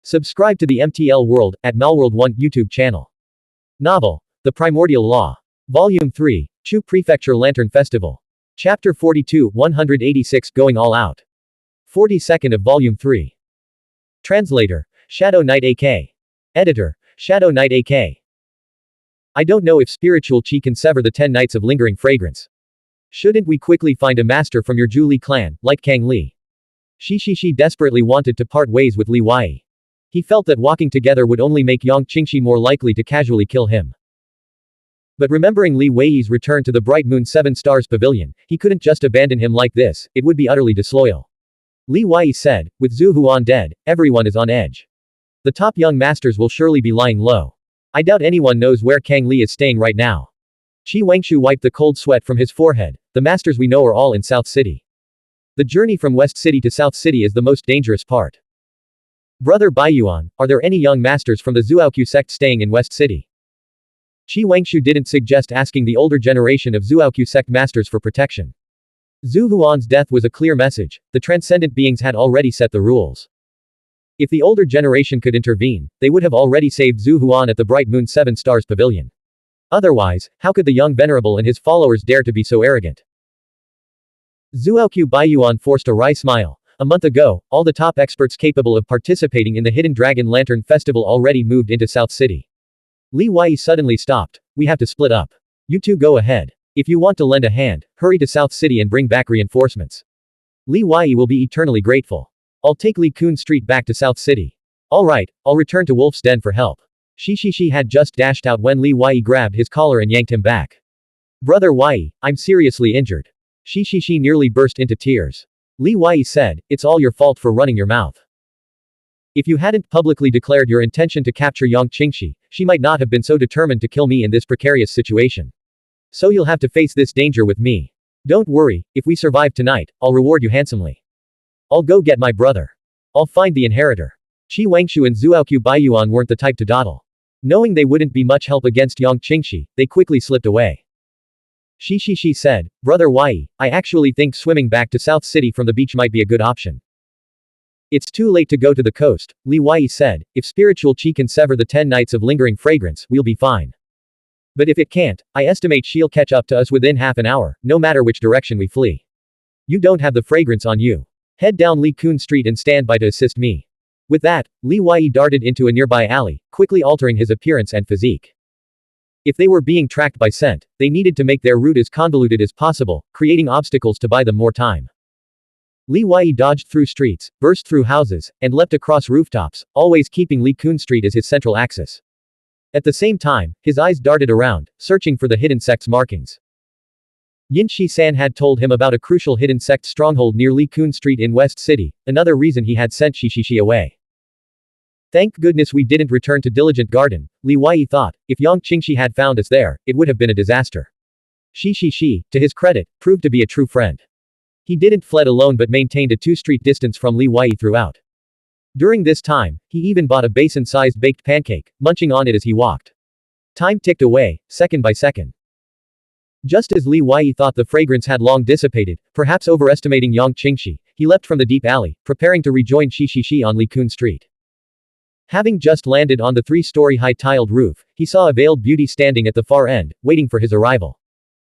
Subscribe to the MTL World at Malworld 1 YouTube channel. Novel, The Primordial Law. Volume 3, Chu Prefecture Lantern Festival. Chapter 42, 186 Going All Out. 42nd of Volume 3. Translator, Shadow Knight AK. Editor, Shadow Knight AK. I don't know if spiritual chi can sever the 10 nights of lingering fragrance. Shouldn't we quickly find a master from your Zhu Li clan, like Kang Li? Shi desperately wanted to part ways with Li Wei. He felt that walking together would only make Yang Qingxi more likely to casually kill him. But remembering Li Wei's return to the Bright Moon 7 Stars Pavilion, he couldn't just abandon him like this, it would be utterly disloyal. Li Wei said, with Xuanhuan dead, everyone is on edge. The top young masters will surely be lying low. I doubt anyone knows where Kang Li is staying right now. Qi Wangshu wiped the cold sweat from his forehead. The masters we know are all in South City. The journey from West City to South City is the most dangerous part. Brother Baiyuan, are there any young masters from the Zuaoqiu sect staying in West City? Qi Wangshu didn't suggest asking the older generation of Zuaoqiu sect masters for protection. Zhu Huan's death was a clear message, the transcendent beings had already set the rules. If the older generation could intervene, they would have already saved Zhu Huan at the Bright Moon 7 Stars Pavilion. Otherwise, how could the young venerable and his followers dare to be so arrogant? Zuaoqiu Baiyuan forced a wry smile. A month ago, all the top experts capable of participating in the Hidden Dragon Lantern Festival already moved into South City. Li Wei suddenly stopped. We have to split up. You two go ahead. If you want to lend a hand, hurry to South City and bring back reinforcements. Li Wei will be eternally grateful. I'll take Li Kun Street back to South City. Alright, I'll return to Wolf's Den for help. Shi had just dashed out when Li Wei grabbed his collar and yanked him back. Brother Wei, I'm seriously injured. Shi nearly burst into tears. Li Wei said, it's all your fault for running your mouth. If you hadn't publicly declared your intention to capture Yang Qingxi, she might not have been so determined to kill me in this precarious situation. So you'll have to face this danger with me. Don't worry, if we survive tonight, I'll reward you handsomely. I'll go get my brother. I'll find the inheritor. Qi Wangshu and Zuaoqiu Baiyuan weren't the type to dawdle. Knowing they wouldn't be much help against Yang Qingxi, they quickly slipped away. Shi said, Brother Wei, I actually think swimming back to South City from the beach might be a good option. It's too late to go to the coast, Li Wei said, if spiritual chi can sever the 10 nights of lingering fragrance, we'll be fine. But if it can't, I estimate she'll catch up to us within half an hour, no matter which direction we flee. You don't have the fragrance on you. Head down Li Kun Street and stand by to assist me. With that, Li Wei darted into a nearby alley, quickly altering his appearance and physique. If they were being tracked by scent, they needed to make their route as convoluted as possible, creating obstacles to buy them more time. Li Wei dodged through streets, burst through houses, and leapt across rooftops, always keeping Li Kun Street as his central axis. At the same time, his eyes darted around, searching for the hidden sect's markings. Yin Shi-san had told him about a crucial hidden sect stronghold near Li Kun Street in West City, another reason he had sent Shi away. Thank goodness we didn't return to Diligent Garden, Li Wei thought. If Yang Qingxi had found us there, it would have been a disaster. Shi, to his credit, proved to be a true friend. He didn't fled alone but maintained a 2-street distance from Li Wei throughout. During this time, he even bought a basin-sized baked pancake, munching on it as he walked. Time ticked away, second by second. Just as Li Wei thought the fragrance had long dissipated, perhaps overestimating Yang Qingxi, he leapt from the deep alley, preparing to rejoin Shi on Li Kun Street. Having just landed on the 3-story high tiled roof, he saw a veiled beauty standing at the far end, waiting for his arrival.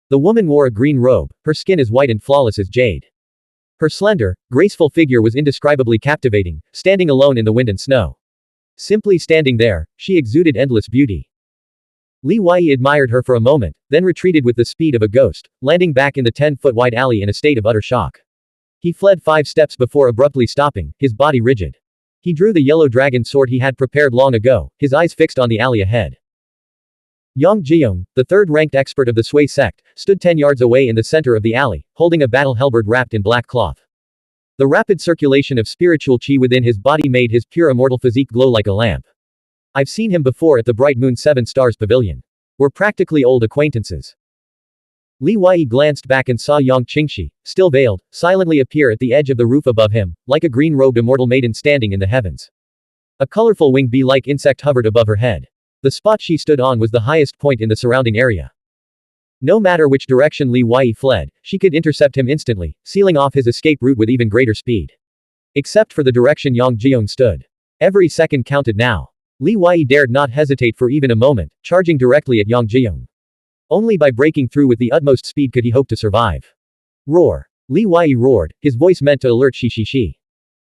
The woman wore a green robe, her skin as white and flawless as jade. Her slender, graceful figure was indescribably captivating, standing alone in the wind and snow. Simply standing there, she exuded endless beauty. Li Wei admired her for a moment, then retreated with the speed of a ghost, landing back in the 10-foot wide alley in a state of utter shock. He fled 5 steps before abruptly stopping, his body rigid. He drew the yellow dragon sword he had prepared long ago, his eyes fixed on the alley ahead. Yang Jiong, the third-ranked expert of the Sui sect, stood 10 yards away in the center of the alley, holding a battle halberd wrapped in black cloth. The rapid circulation of spiritual chi within his body made his pure immortal physique glow like a lamp. I've seen him before at the Bright Moon 7 Stars Pavilion. We're practically old acquaintances. Li Wei glanced back and saw Yang Qingxi, still veiled, silently appear at the edge of the roof above him, like a green-robed immortal maiden standing in the heavens. A colorful wing bee-like insect hovered above her head. The spot she stood on was the highest point in the surrounding area. No matter which direction Li Wei fled, she could intercept him instantly, sealing off his escape route with even greater speed. Except for the direction Yang Jiong stood. Every second counted now. Li Wei dared not hesitate for even a moment, charging directly at Yang Jiong. Only by breaking through with the utmost speed could he hope to survive. Roar. Li Wei roared, his voice meant to alert Shi.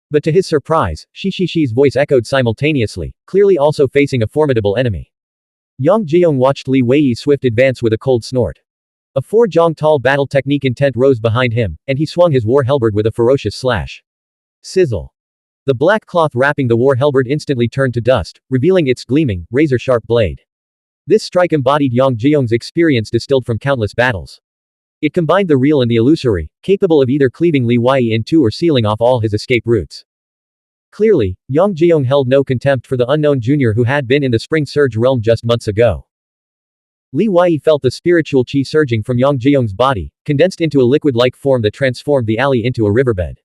But to his surprise, Shi's voice echoed simultaneously, clearly also facing a formidable enemy. Yang Jiong watched Li Wei's swift advance with a cold snort. A 4-jong tall battle technique intent rose behind him, and he swung his war halberd with a ferocious slash. Sizzle. The black cloth wrapping the war halberd instantly turned to dust, revealing its gleaming, razor-sharp blade. This strike embodied Yang Jiong's experience distilled from countless battles. It combined the real and the illusory, capable of either cleaving Li Wei in two or sealing off all his escape routes. Clearly, Yang Jiong held no contempt for the unknown junior who had been in the Spring Surge realm just months ago. Li Wei felt the spiritual qi surging from Yang Jiong's body, condensed into a liquid-like form that transformed the alley into a riverbed.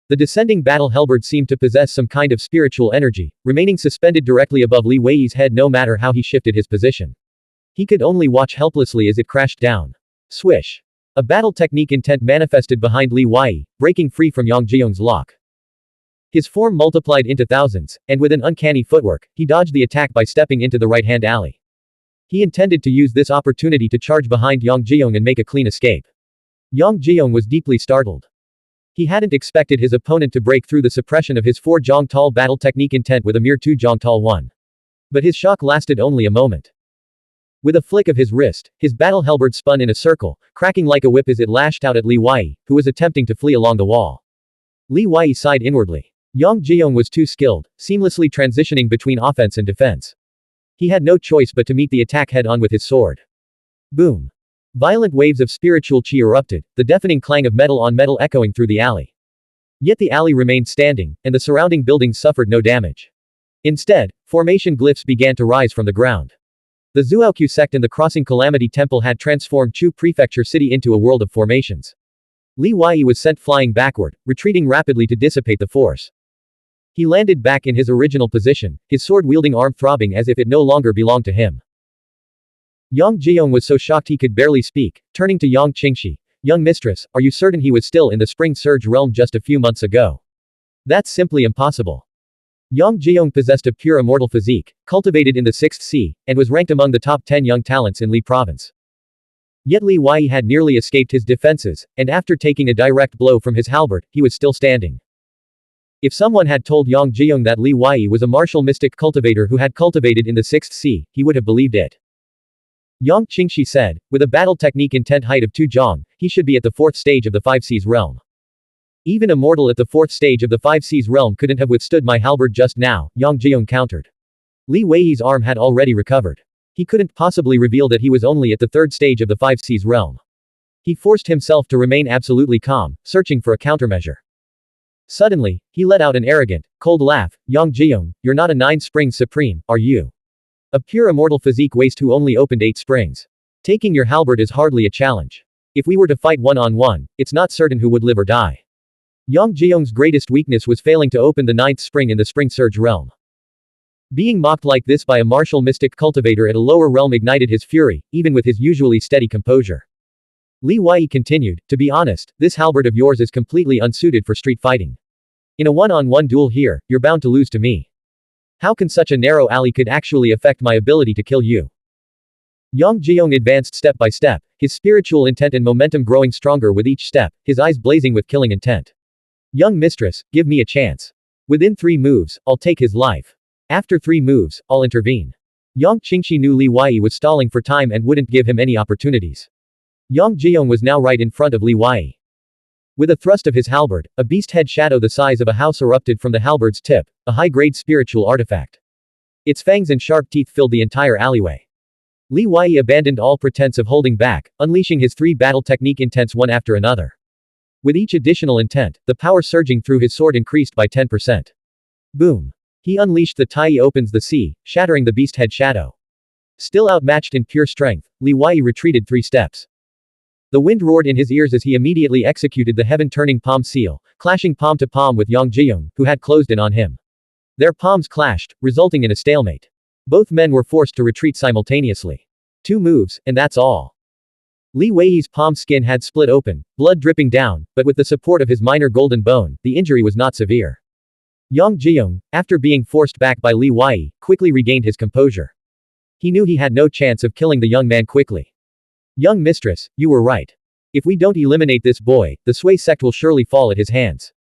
The descending battle halberd seemed to possess some kind of spiritual energy, remaining suspended directly above Li Wei's head no matter how he shifted his position. He could only watch helplessly as it crashed down. Swish. A battle technique intent manifested behind Li Wei, breaking free from Yang Jiong's lock. His form multiplied into thousands, and with an uncanny footwork, he dodged the attack by stepping into the right-hand alley. He intended to use this opportunity to charge behind Yang Jiong and make a clean escape. Yang Jiong was deeply startled. He hadn't expected his opponent to break through the suppression of his 4-jong tall battle technique intent with a mere 2-jong tall one. But his shock lasted only a moment. With a flick of his wrist, his battle halberd spun in a circle, cracking like a whip as it lashed out at Li Wei, who was attempting to flee along the wall. Li Wei sighed inwardly. Yang Jiong was too skilled, seamlessly transitioning between offense and defense. He had no choice but to meet the attack head-on with his sword. Boom. Violent waves of spiritual qi erupted, the deafening clang of metal on metal echoing through the alley. Yet the alley remained standing, and the surrounding buildings suffered no damage. Instead, formation glyphs began to rise from the ground. The Zhuoqiu sect and the Crossing Calamity Temple had transformed Chu Prefecture City into a world of formations. Li Wei was sent flying backward, retreating rapidly to dissipate the force. He landed back in his original position, his sword-wielding arm throbbing as if it no longer belonged to him. Yang Jiong was so shocked he could barely speak, turning to Yang Qingxi. Young mistress, are you certain he was still in the Spring Surge realm just a few months ago? That's simply impossible. Yang Jiong possessed a pure immortal physique, cultivated in the 6th sea, and was ranked among the top 10 young talents in Li Province. Yet Li Wei had nearly escaped his defenses, and after taking a direct blow from his halberd, he was still standing. If someone had told Yang Jiong that Li Wei was a martial mystic cultivator who had cultivated in the 6th sea, he would have believed it. Yang Qingxi said, with a battle technique intent height of 2 jong, he should be at the 4th stage of the 5 seas realm. Even a mortal at the 4th stage of the 5 seas realm couldn't have withstood my halberd just now, Yang Jiong countered. Li Wei's arm had already recovered. He couldn't possibly reveal that he was only at the 3rd stage of the 5 seas realm. He forced himself to remain absolutely calm, searching for a countermeasure. Suddenly, he let out an arrogant, cold laugh. Yang Jiong, you're not a 9 springs supreme, are you? A pure immortal physique waste who only opened 8 springs. Taking your halberd is hardly a challenge. If we were to fight one-on-one, it's not certain who would live or die. Yang Jiong's greatest weakness was failing to open the 9th spring in the Spring Surge realm. Being mocked like this by a martial mystic cultivator at a lower realm ignited his fury, even with his usually steady composure. Li Wei continued, to be honest, this halberd of yours is completely unsuited for street fighting. In a one-on-one duel here, you're bound to lose to me. How can such a narrow alley could actually affect my ability to kill you? Yang Jiong advanced step by step, his spiritual intent and momentum growing stronger with each step, his eyes blazing with killing intent. Young mistress, give me a chance. Within 3 moves, I'll take his life. After 3 moves, I'll intervene. Yang Qingxi knew Li Wei was stalling for time and wouldn't give him any opportunities. Yang Jiong was now right in front of Li Wei. With a thrust of his halberd, a beast head shadow the size of a house erupted from the halberd's tip, a high-grade spiritual artifact. Its fangs and sharp teeth filled the entire alleyway. Li Wei abandoned all pretense of holding back, unleashing his 3 battle technique intents one after another. With each additional intent, the power surging through his sword increased by 10%. Boom. He unleashed the Tai opens the sea, shattering the beast head shadow. Still outmatched in pure strength, Li Wei retreated 3 steps. The wind roared in his ears as he immediately executed the heaven-turning palm seal, clashing palm to palm with Yang Jiong, who had closed in on him. Their palms clashed, resulting in a stalemate. Both men were forced to retreat simultaneously. 2 moves, and that's all. Li Wei's palm skin had split open, blood dripping down, but with the support of his minor golden bone, the injury was not severe. Yang Jiong, after being forced back by Li Wei, quickly regained his composure. He knew he had no chance of killing the young man quickly. Young mistress, you were right. If we don't eliminate this boy, the Sui sect will surely fall at his hands.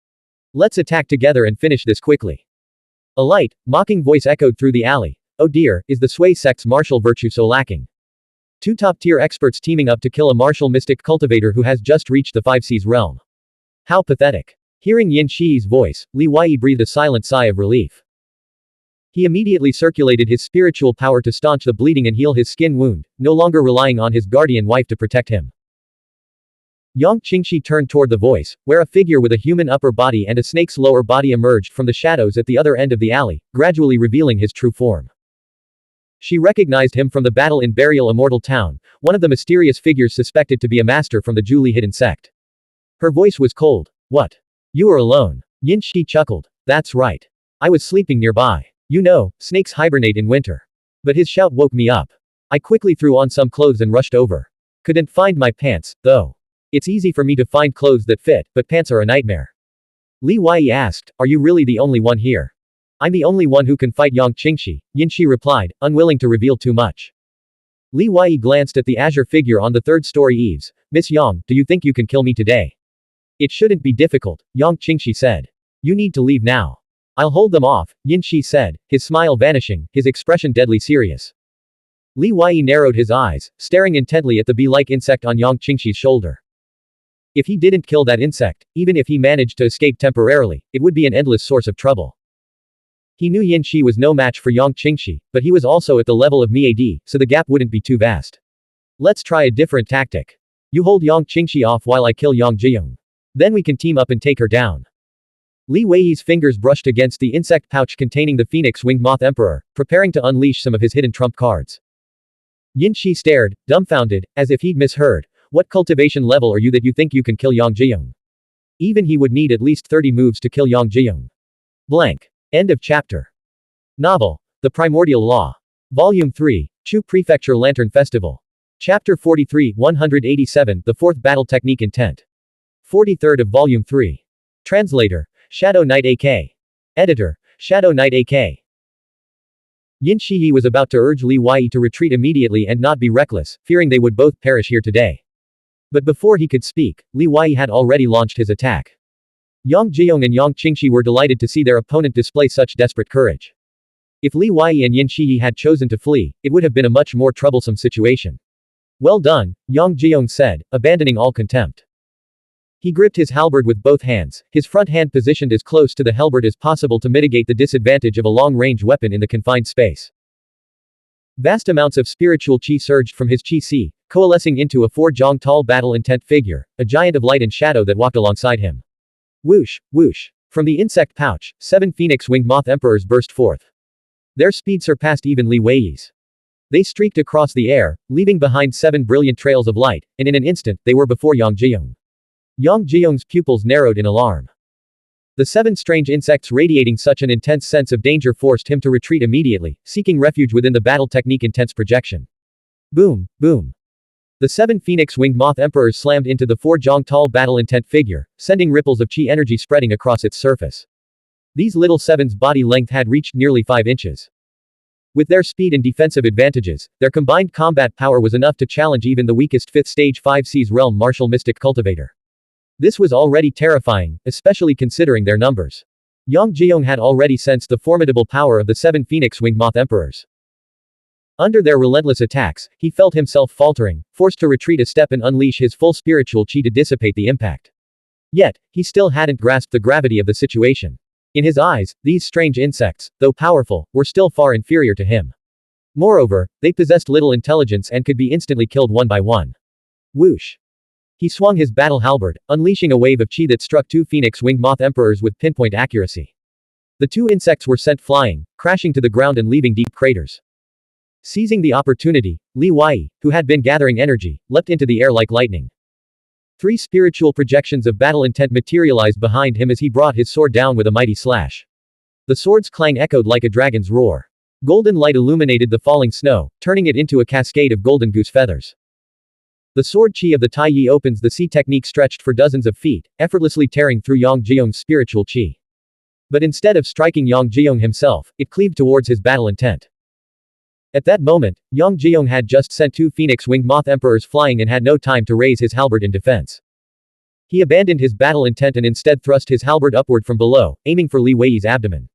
Let's attack together and finish this quickly. A light, mocking voice echoed through the alley. Oh dear, is the Sui sect's martial virtue so lacking? Two top-tier experts teaming up to kill a martial mystic cultivator who has just reached the 5 Seas realm. How pathetic. Hearing Yin Shi's voice, Li Wei breathed a silent sigh of relief. He immediately circulated his spiritual power to staunch the bleeding and heal his skin wound, no longer relying on his guardian wife to protect him. Yang Qingxi turned toward the voice, where a figure with a human upper body and a snake's lower body emerged from the shadows at the other end of the alley, gradually revealing his true form. She recognized him from the battle in Burial Immortal Town, one of the mysterious figures suspected to be a master from the Julie hidden sect. Her voice was cold. What? You are alone. Yin Shi chuckled. That's right. I was sleeping nearby. You know, snakes hibernate in winter. But his shout woke me up. I quickly threw on some clothes and rushed over. Couldn't find my pants, though. It's easy for me to find clothes that fit, but pants are a nightmare. Li Wei asked, are you really the only one here? I'm the only one who can fight Yang Qingxi, Yin Shi replied, unwilling to reveal too much. Li Wei glanced at the azure figure on the third-story eaves. Miss Yang, do you think you can kill me today? It shouldn't be difficult, Yang Qingxi said. You need to leave now. I'll hold them off, Yin Shi said, his smile vanishing, his expression deadly serious. Li Wei narrowed his eyes, staring intently at the bee-like insect on Yang Qingxi's shoulder. If he didn't kill that insect, even if he managed to escape temporarily, it would be an endless source of trouble. He knew Yin Shi was no match for Yang Qingxi, but he was also at the level of Miad, so the gap wouldn't be too vast. Let's try a different tactic. You hold Yang Qingxi off while I kill Yang Jiong. Then we can team up and take her down. Li Wei's fingers brushed against the insect pouch containing the phoenix-winged moth emperor, preparing to unleash some of his hidden trump cards. Yin Shi stared, dumbfounded, as if he'd misheard. What cultivation level are you that you think you can kill Yang Jiong? Even he would need at least 30 moves to kill Yang Jiong. Blank. End of chapter. Novel. The Primordial Law. Volume 3. Chu Prefecture Lantern Festival. Chapter 43, 187, The Fourth Battle Technique Intent. 43rd of Volume 3. Translator. Shadow Knight AK. Editor. Shadow Knight AK. Yin Shi was about to urge Li Wei to retreat immediately and not be reckless, fearing they would both perish here today. But before he could speak, Li Wei had already launched his attack. Yang Jiong and Yang Qingxi were delighted to see their opponent display such desperate courage. If Li Wei and Yin Shi had chosen to flee, it would have been a much more troublesome situation. Well done, Yang Jiong said, abandoning all contempt. He gripped his halberd with both hands, his front hand positioned as close to the halberd as possible to mitigate the disadvantage of a long-range weapon in the confined space. Vast amounts of spiritual qi surged from his qi, coalescing into a 4-jong tall battle-intent figure, a giant of light and shadow that walked alongside him. Whoosh, whoosh. From the insect pouch, 7 phoenix-winged moth emperors burst forth. Their speed surpassed even Li Wei's. They streaked across the air, leaving behind 7 brilliant trails of light, and in an instant, they were before Yang Jiong. Yang Jiong's pupils narrowed in alarm. The 7 strange insects radiating such an intense sense of danger forced him to retreat immediately, seeking refuge within the battle technique intense projection. Boom, boom. The 7 phoenix-winged moth emperors slammed into the 4-jong tall battle-intent figure, sending ripples of qi energy spreading across its surface. These little 7's body length had reached nearly 5 inches. With their speed and defensive advantages, their combined combat power was enough to challenge even the weakest 5th stage 5 Seas realm martial mystic cultivator. This was already terrifying, especially considering their numbers. Yang Jiong had already sensed the formidable power of the 7 phoenix-winged moth emperors. Under their relentless attacks, he felt himself faltering, forced to retreat a step and unleash his full spiritual qi to dissipate the impact. Yet, he still hadn't grasped the gravity of the situation. In his eyes, these strange insects, though powerful, were still far inferior to him. Moreover, they possessed little intelligence and could be instantly killed one by one. Whoosh. He swung his battle halberd, unleashing a wave of qi that struck 2 phoenix-winged moth emperors with pinpoint accuracy. The 2 insects were sent flying, crashing to the ground and leaving deep craters. Seizing the opportunity, Li Wei, who had been gathering energy, leapt into the air like lightning. 3 spiritual projections of battle intent materialized behind him as he brought his sword down with a mighty slash. The sword's clang echoed like a dragon's roar. Golden light illuminated the falling snow, turning it into a cascade of golden goose feathers. The sword qi of the Tai Yi opens the sea technique stretched for dozens of feet, effortlessly tearing through Yang Jiong's spiritual qi. But instead of striking Yang Jiong himself, it cleaved towards his battle intent. At that moment, Yang Jiong had just sent 2 phoenix-winged moth emperors flying and had no time to raise his halberd in defense. He abandoned his battle intent and instead thrust his halberd upward from below, aiming for Li Wei's abdomen.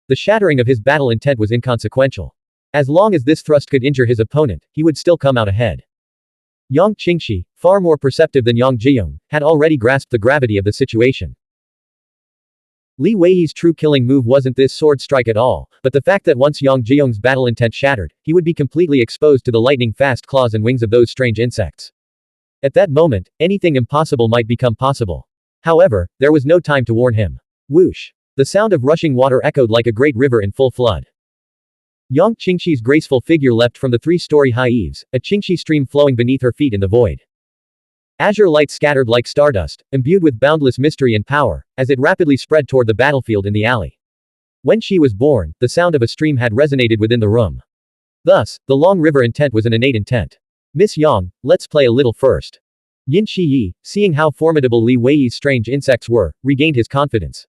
The shattering of his battle intent was inconsequential. As long as this thrust could injure his opponent, he would still come out ahead. Yang Qingxi, far more perceptive than Yang Jiong, had already grasped the gravity of the situation. Li Wei's true killing move wasn't this sword strike at all, but the fact that once Yang Jiong's battle intent shattered, he would be completely exposed to the lightning-fast claws and wings of those strange insects. At that moment, anything impossible might become possible. However, there was no time to warn him. Whoosh! The sound of rushing water echoed like a great river in full flood. Yang Qingxi's graceful figure leapt from the 3-story high eaves, a Qingxi stream flowing beneath her feet in the void. Azure light scattered like stardust, imbued with boundless mystery and power, as it rapidly spread toward the battlefield in the alley. When she was born, the sound of a stream had resonated within the room. Thus, the long river intent was an innate intent. Miss Yang, let's play a little first. Yin Shiyi, seeing how formidable Li Wei's strange insects were, regained his confidence.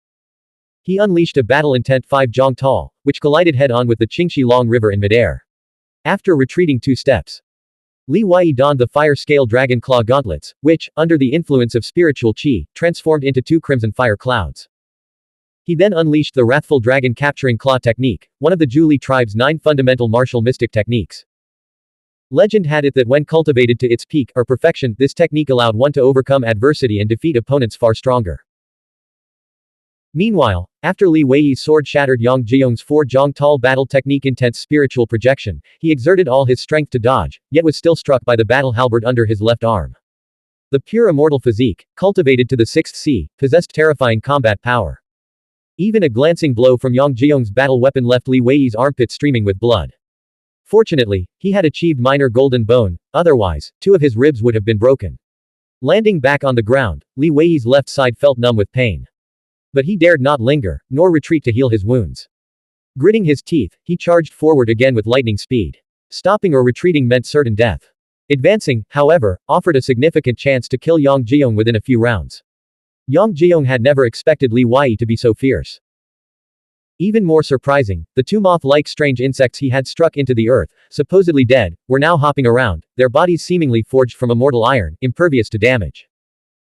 He unleashed a battle intent 5 zhang tall, which collided head-on with the Qingxi Long River in midair. After retreating 2 steps, Li Wei donned the fire-scale dragon claw gauntlets, which, under the influence of spiritual qi, transformed into 2 crimson fire clouds. He then unleashed the wrathful dragon capturing claw technique, one of the Zhu tribe's 9 fundamental martial mystic techniques. Legend had it that when cultivated to its peak or perfection, this technique allowed one to overcome adversity and defeat opponents far stronger. Meanwhile, after Li Wei's sword shattered Yang Jiong's 4 zhang tall battle technique intense spiritual projection, he exerted all his strength to dodge, yet was still struck by the battle halberd under his left arm. The pure immortal physique, cultivated to the 6th sea, possessed terrifying combat power. Even a glancing blow from Yang Jiong's battle weapon left Li Wei's armpit streaming with blood. Fortunately, he had achieved minor golden bone, otherwise, 2 of his ribs would have been broken. Landing back on the ground, Li Wei's left side felt numb with pain. But he dared not linger, nor retreat to heal his wounds. Gritting his teeth, he charged forward again with lightning speed. Stopping or retreating meant certain death. Advancing, however, offered a significant chance to kill Yang Jiong within a few rounds. Yang Jiong had never expected Li Wei to be so fierce. Even more surprising, the 2 moth-like strange insects he had struck into the earth, supposedly dead, were now hopping around, their bodies seemingly forged from immortal iron, impervious to damage.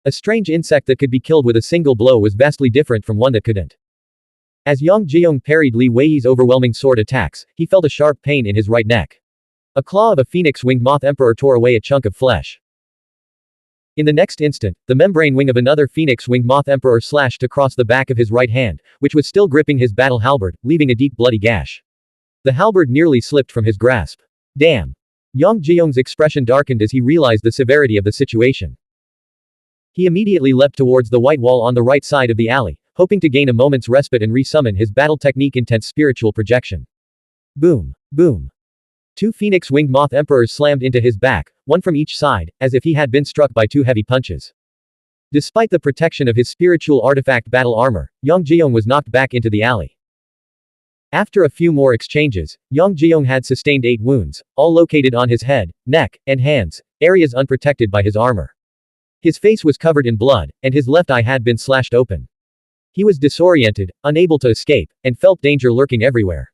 A strange insect that could be killed with a single blow was vastly different from one that couldn't. As Yang Jiong parried Li Wei's overwhelming sword attacks, he felt a sharp pain in his right neck. A claw of a phoenix-winged moth emperor tore away a chunk of flesh. In the next instant, the membrane wing of another phoenix-winged moth emperor slashed across the back of his right hand, which was still gripping his battle halberd, leaving a deep bloody gash. The halberd nearly slipped from his grasp. Damn! Yang Jiong's expression darkened as he realized the severity of the situation. He immediately leapt towards the white wall on the right side of the alley, hoping to gain a moment's respite and resummon his battle technique intense spiritual projection. Boom! Boom! 2 phoenix-winged moth emperors slammed into his back, one from each side, as if he had been struck by 2 heavy punches. Despite the protection of his spiritual artifact battle armor, Yang Jiong was knocked back into the alley. After a few more exchanges, Yang Jiong had sustained 8 wounds, all located on his head, neck, and hands, areas unprotected by his armor. His face was covered in blood, and his left eye had been slashed open. He was disoriented, unable to escape, and felt danger lurking everywhere.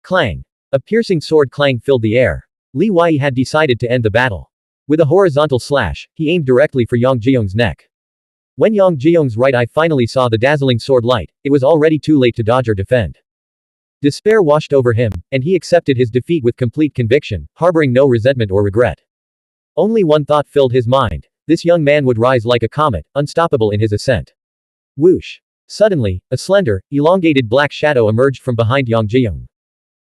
Clang! A piercing sword clang filled the air. Li Wei had decided to end the battle. With a horizontal slash, he aimed directly for Yang Jiong's neck. When Yang Jiong's right eye finally saw the dazzling sword light, it was already too late to dodge or defend. Despair washed over him, and he accepted his defeat with complete conviction, harboring no resentment or regret. Only one thought filled his mind. This young man would rise like a comet, unstoppable in his ascent. Whoosh! Suddenly, a slender, elongated black shadow emerged from behind Yang Jiong.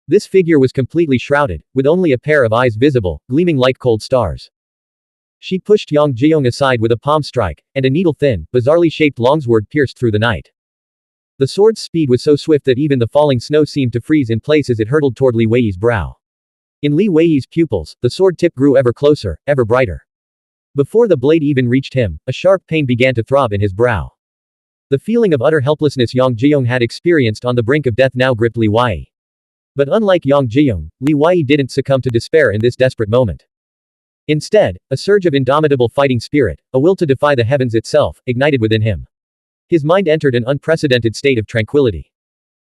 This figure was completely shrouded, with only a pair of eyes visible, gleaming like cold stars. She pushed Yang Jiong aside with a palm strike, and a needle-thin, bizarrely shaped longsword pierced through the night. The sword's speed was so swift that even the falling snow seemed to freeze in place as it hurtled toward Li Wei's brow. In Li Wei's pupils, the sword tip grew ever closer, ever brighter. Before the blade even reached him, a sharp pain began to throb in his brow. The feeling of utter helplessness Yang Jiong had experienced on the brink of death now gripped Li Wei. But unlike Yang Jiong, Li Wei didn't succumb to despair in this desperate moment. Instead, a surge of indomitable fighting spirit, a will to defy the heavens itself, ignited within him. His mind entered an unprecedented state of tranquility.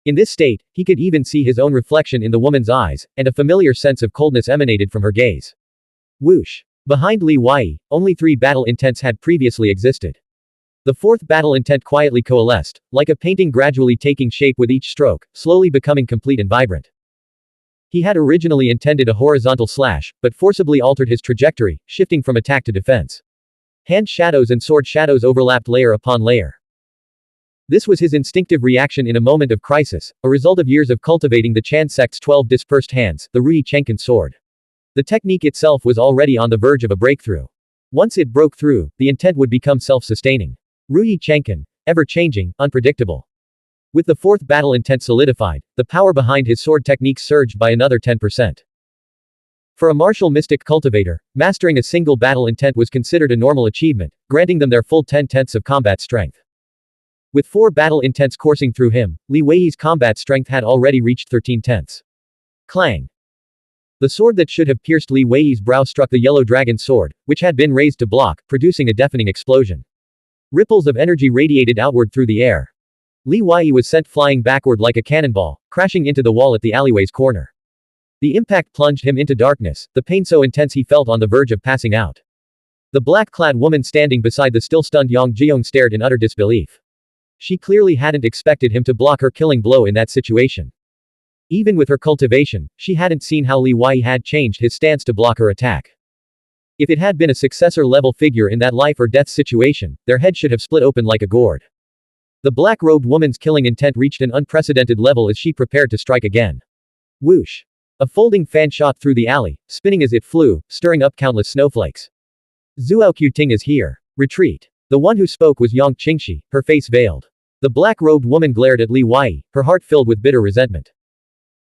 In this state, he could even see his own reflection in the woman's eyes, and a familiar sense of coldness emanated from her gaze. Whoosh. Behind Li Wei, only 3 battle intents had previously existed. The 4th battle intent quietly coalesced, like a painting gradually taking shape with each stroke, slowly becoming complete and vibrant. He had originally intended a horizontal slash, but forcibly altered his trajectory, shifting from attack to defense. Hand shadows and sword shadows overlapped layer upon layer. This was his instinctive reaction in a moment of crisis, a result of years of cultivating the Chan sect's 12 dispersed hands, the Rui Chenkan sword. The technique itself was already on the verge of a breakthrough. Once it broke through, the intent would become self-sustaining. Rui Chenkan, ever-changing, unpredictable. With the 4th battle intent solidified, the power behind his sword techniques surged by another 10%. For a martial mystic cultivator, mastering a single battle intent was considered a normal achievement, granting them their full 10/10 of combat strength. With 4 battle intents coursing through him, Li Wei's combat strength had already reached 13/10. Clang. The sword that should have pierced Li Wei's brow struck the yellow dragon sword, which had been raised to block, producing a deafening explosion. Ripples of energy radiated outward through the air. Li Wei was sent flying backward like a cannonball, crashing into the wall at the alleyway's corner. The impact plunged him into darkness, the pain so intense he felt on the verge of passing out. The black-clad woman standing beside the still-stunned Yang Jiong stared in utter disbelief. She clearly hadn't expected him to block her killing blow in that situation. Even with her cultivation, she hadn't seen how Li Wei had changed his stance to block her attack. If it had been a successor-level figure in that life-or-death situation, their head should have split open like a gourd. The black-robed woman's killing intent reached an unprecedented level as she prepared to strike again. Whoosh. A folding fan shot through the alley, spinning as it flew, stirring up countless snowflakes. Zuoqiu Ting is here. Retreat. The one who spoke was Yang Qingxi, her face veiled. The black-robed woman glared at Li Wei, her heart filled with bitter resentment.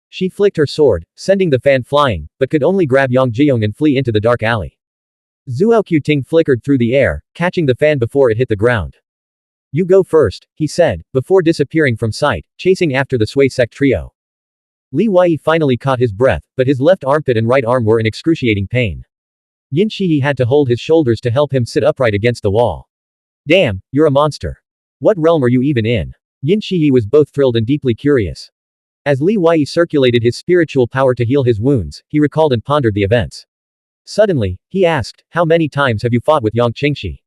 She flicked her sword, sending the fan flying, but could only grab Yang Jiong and flee into the dark alley. Zuoqiu Ting flickered through the air, catching the fan before it hit the ground. You go first, he said, before disappearing from sight, chasing after the Sui sect trio. Li Wei finally caught his breath, but his left armpit and right arm were in excruciating pain. Yin Shiyi had to hold his shoulders to help him sit upright against the wall. Damn, you're a monster. What realm are you even in? Yin Shiyi was both thrilled and deeply curious. As Li Wei circulated his spiritual power to heal his wounds, he recalled and pondered the events. Suddenly, he asked, how many times have you fought with Yang Qingxi?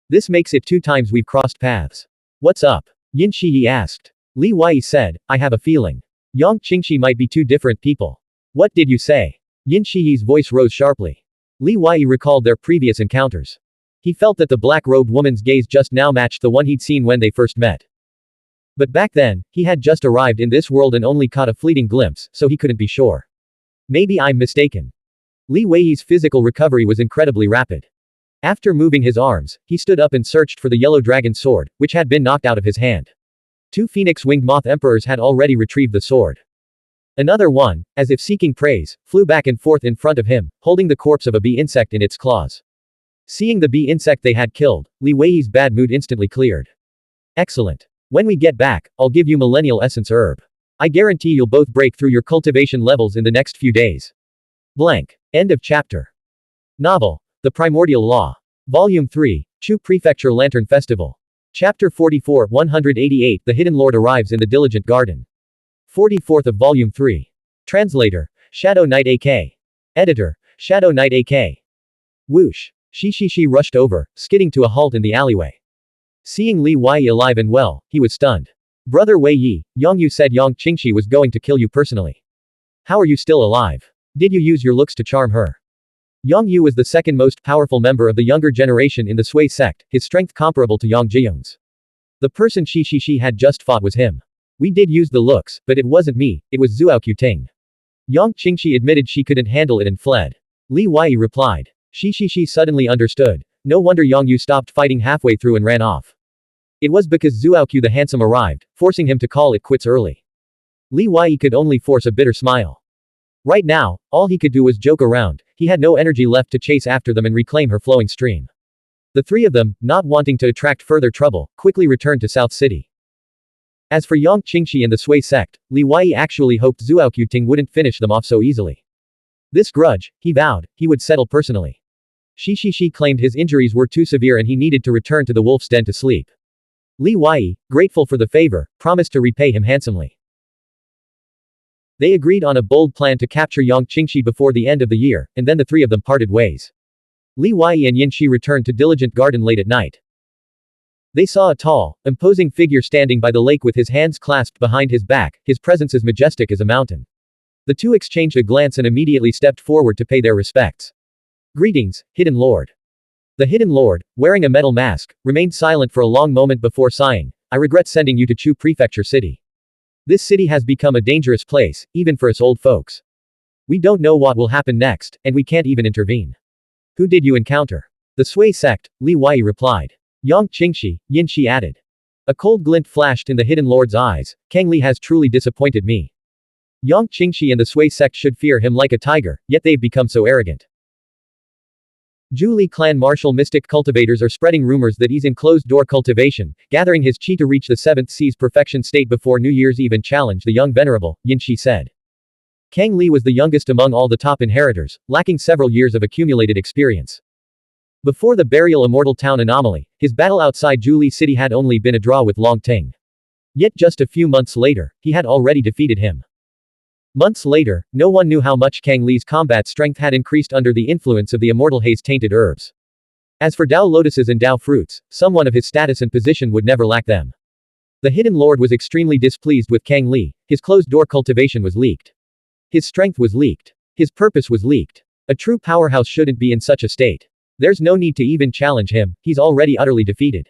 This makes it 2 times we've crossed paths. What's up? Yin Shiyi asked. Li Wei said, I have a feeling. Yang Qingxi might be 2 different people. What did you say? Yin Shiyi's voice rose sharply. Li Wei recalled their previous encounters. He felt that the black-robed woman's gaze just now matched the one he'd seen when they first met. But back then, he had just arrived in this world and only caught a fleeting glimpse, so he couldn't be sure. Maybe I'm mistaken. Li Wei's physical recovery was incredibly rapid. After moving his arms, he stood up and searched for the yellow dragon sword, which had been knocked out of his hand. 2 phoenix-winged moth emperors had already retrieved the sword. Another one, as if seeking praise, flew back and forth in front of him, holding the corpse of a bee insect in its claws. Seeing the bee insect they had killed, Li Wei's bad mood instantly cleared. Excellent. When we get back, I'll give you millennial essence herb. I guarantee you'll both break through your cultivation levels in the next few days. Blank. End of chapter. Novel. The Primordial Law. Volume 3, Chu Prefecture Lantern Festival. Chapter 44, 188. The Hidden Lord arrives in the Diligent Garden. 44th of Volume 3. Translator, Shadow Knight AK. Editor, Shadow Knight AK. Whoosh. Shi rushed over, skidding to a halt in the alleyway. Seeing Li Wei alive and well, he was stunned. Brother Wei Yi, Yongyu said Yang Qingxi was going to kill you personally. How are you still alive? Did you use your looks to charm her? Yang Yu was the 2nd most powerful member of the younger generation in the Sui sect, his strength comparable to Yang Jiong's. The person Shi had just fought was him. We did use the looks, but it wasn't me, it was Zuoqiu Ting. Yang Qingxi admitted she couldn't handle it and fled. Li Wei replied. Shi suddenly understood. No wonder Yang Yu stopped fighting halfway through and ran off. It was because Zuoqiu the Handsome arrived, forcing him to call it quits early. Li Wei could only force a bitter smile. Right now, all he could do was joke around, he had no energy left to chase after them and reclaim her flowing stream. The 3 of them, not wanting to attract further trouble, quickly returned to South City. As for Yang Qingxi and the Sui sect, Li Wei actually hoped Zuoqiu Ting wouldn't finish them off so easily. This grudge, he vowed, he would settle personally. Shi claimed his injuries were too severe and he needed to return to the wolf's den to sleep. Li Wei, grateful for the favor, promised to repay him handsomely. They agreed on a bold plan to capture Yang Qingxi before the end of the year, and then the three of them parted ways. Li Huai and Yin Shi returned to Diligent Garden late at night. They saw a tall, imposing figure standing by the lake with his hands clasped behind his back, his presence as majestic as a mountain. The two exchanged a glance and immediately stepped forward to pay their respects. Greetings, Hidden Lord. The Hidden Lord, wearing a metal mask, remained silent for a long moment before sighing. I regret sending you to Chu Prefecture City. This city has become a dangerous place, even for us old folks. We don't know what will happen next, and we can't even intervene. Who did you encounter? The Sui sect, Li Huai replied. Yang Qingxi, Yin Shi added. A cold glint flashed in the Hidden Lord's eyes. Kang Li has truly disappointed me. Yang Qingxi and the Sui sect should fear him like a tiger, yet they've become so arrogant. Zhu Li clan martial mystic cultivators are spreading rumors that he's in closed-door cultivation, gathering his qi to reach the 7th sea's perfection state before New Year's Eve and challenge the young venerable, Yin Shi said. Kang Li was the youngest among all the top inheritors, lacking several years of accumulated experience. Before the burial Immortal Town anomaly, his battle outside Zhu Li City had only been a draw with Long Ting. Yet just a few months later, he had already defeated him. Months later, no one knew how much Kang Li's combat strength had increased under the influence of the immortal haze-tainted herbs. As for Dao lotuses and Dao fruits, someone of his status and position would never lack them. The Hidden Lord was extremely displeased with Kang Li. His closed-door cultivation was leaked. His strength was leaked. His purpose was leaked. A true powerhouse shouldn't be in such a state. There's no need to even challenge him, he's already utterly defeated.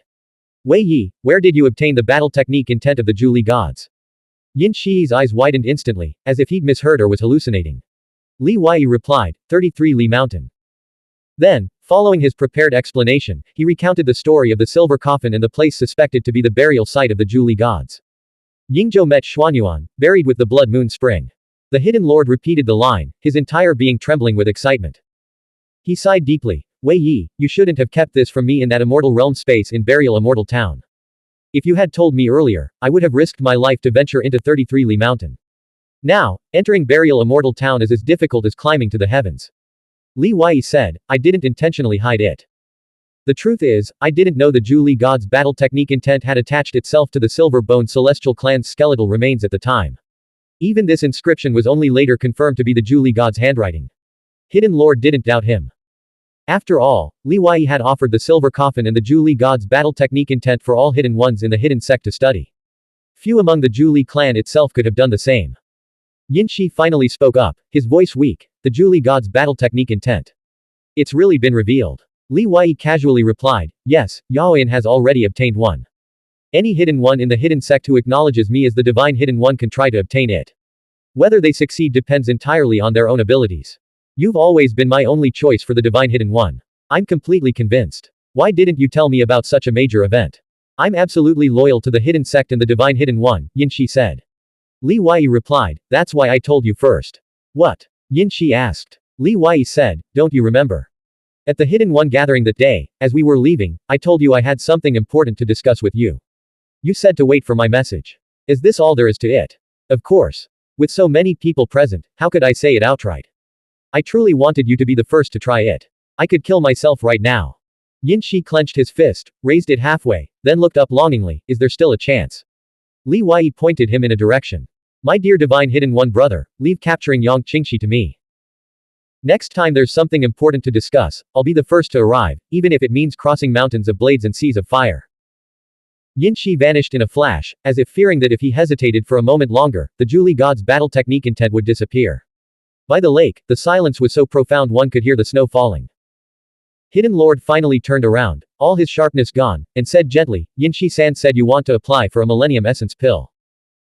Wei Yi, where did you obtain the battle technique intent of the Zhu Li gods? Yin Shi's eyes widened instantly, as if he'd misheard or was hallucinating. Li Huai replied, 33 Li Mountain. Then, following his prepared explanation, he recounted the story of the silver coffin and the place suspected to be the burial site of the Zhu Li gods. Yingzhou met Xuanhuan, buried with the blood moon spring. The Hidden Lord repeated the line, his entire being trembling with excitement. He sighed deeply. Wei Yi, you shouldn't have kept this from me in that immortal realm space in burial Immortal Town. If you had told me earlier, I would have risked my life to venture into 33 Li Mountain. Now, entering burial Immortal Town is as difficult as climbing to the heavens. Li Huai said, I didn't intentionally hide it. The truth is, I didn't know the Zhu Li god's battle technique intent had attached itself to the Silver Bone Celestial clan's skeletal remains at the time. Even this inscription was only later confirmed to be the Zhu Li god's handwriting. Hidden Lord didn't doubt him. After all, Li Huai had offered the silver coffin and the Zhu Li god's battle technique intent for all hidden ones in the hidden sect to study. Few among the Zhu Li clan itself could have done the same. Yin Shi finally spoke up, his voice weak, the Zhu Li god's battle technique intent. It's really been revealed. Li Huai casually replied, yes, Yaoyan has already obtained one. Any hidden one in the hidden sect who acknowledges me as the divine hidden one can try to obtain it. Whether they succeed depends entirely on their own abilities. You've always been my only choice for the divine hidden one. I'm completely convinced. Why didn't you tell me about such a major event? I'm absolutely loyal to the hidden sect and the divine hidden one, Yin Shi said. Li Huai replied, that's why I told you first. What? Yin Shi asked. Li Huai said, don't you remember? At the hidden one gathering that day, as we were leaving, I told you I had something important to discuss with you. You said to wait for my message. Is this all there is to it? Of course. With so many people present, how could I say it outright? I truly wanted you to be the first to try it. I could kill myself right now. Yin Shi clenched his fist, raised it halfway, then looked up longingly, is there still a chance? Li Huai pointed him in a direction. My dear divine hidden one brother, leave capturing Yang Qingxi to me. Next time there's something important to discuss, I'll be the first to arrive, even if it means crossing mountains of blades and seas of fire. Yin Shi vanished in a flash, as if fearing that if he hesitated for a moment longer, the Zhu Li god's battle technique intent would disappear. By the lake, the silence was so profound one could hear the snow falling. Hidden Lord finally turned around, all his sharpness gone, and said gently, Yin Shi-san said you want to apply for a Millennium Essence pill.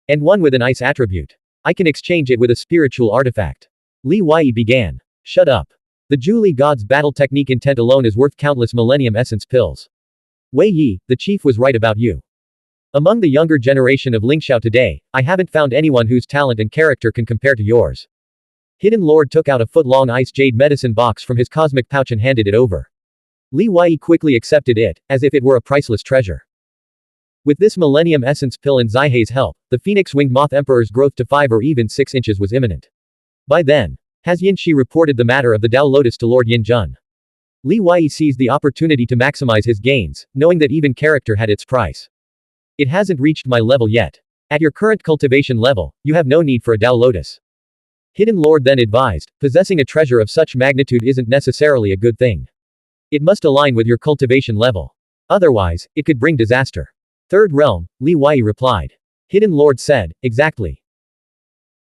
And one with an ice attribute. I can exchange it with a spiritual artifact. Li Huai began. Shut up. The Zhu Li god's battle technique intent alone is worth countless Millennium Essence pills. Wei Yi, the chief was right about you. Among the younger generation of Lingxiao today, I haven't found anyone whose talent and character can compare to yours. Hidden Lord took out a foot-long ice jade medicine box from his cosmic pouch and handed it over. Li Huai quickly accepted it, as if it were a priceless treasure. With this Millennium Essence pill and Zaihei's help, the Phoenix-winged Moth Emperor's growth to 5 or even 6 inches was imminent. By then, has Yin Shi reported the matter of the Dao Lotus to Lord Yin Jun. Li Huai seized the opportunity to maximize his gains, knowing that even character had its price. It hasn't reached my level yet. At your current cultivation level, you have no need for a Dao Lotus. Hidden Lord then advised, possessing a treasure of such magnitude isn't necessarily a good thing. It must align with your cultivation level. Otherwise, it could bring disaster. Third realm, Li Wei replied. Hidden Lord said, exactly.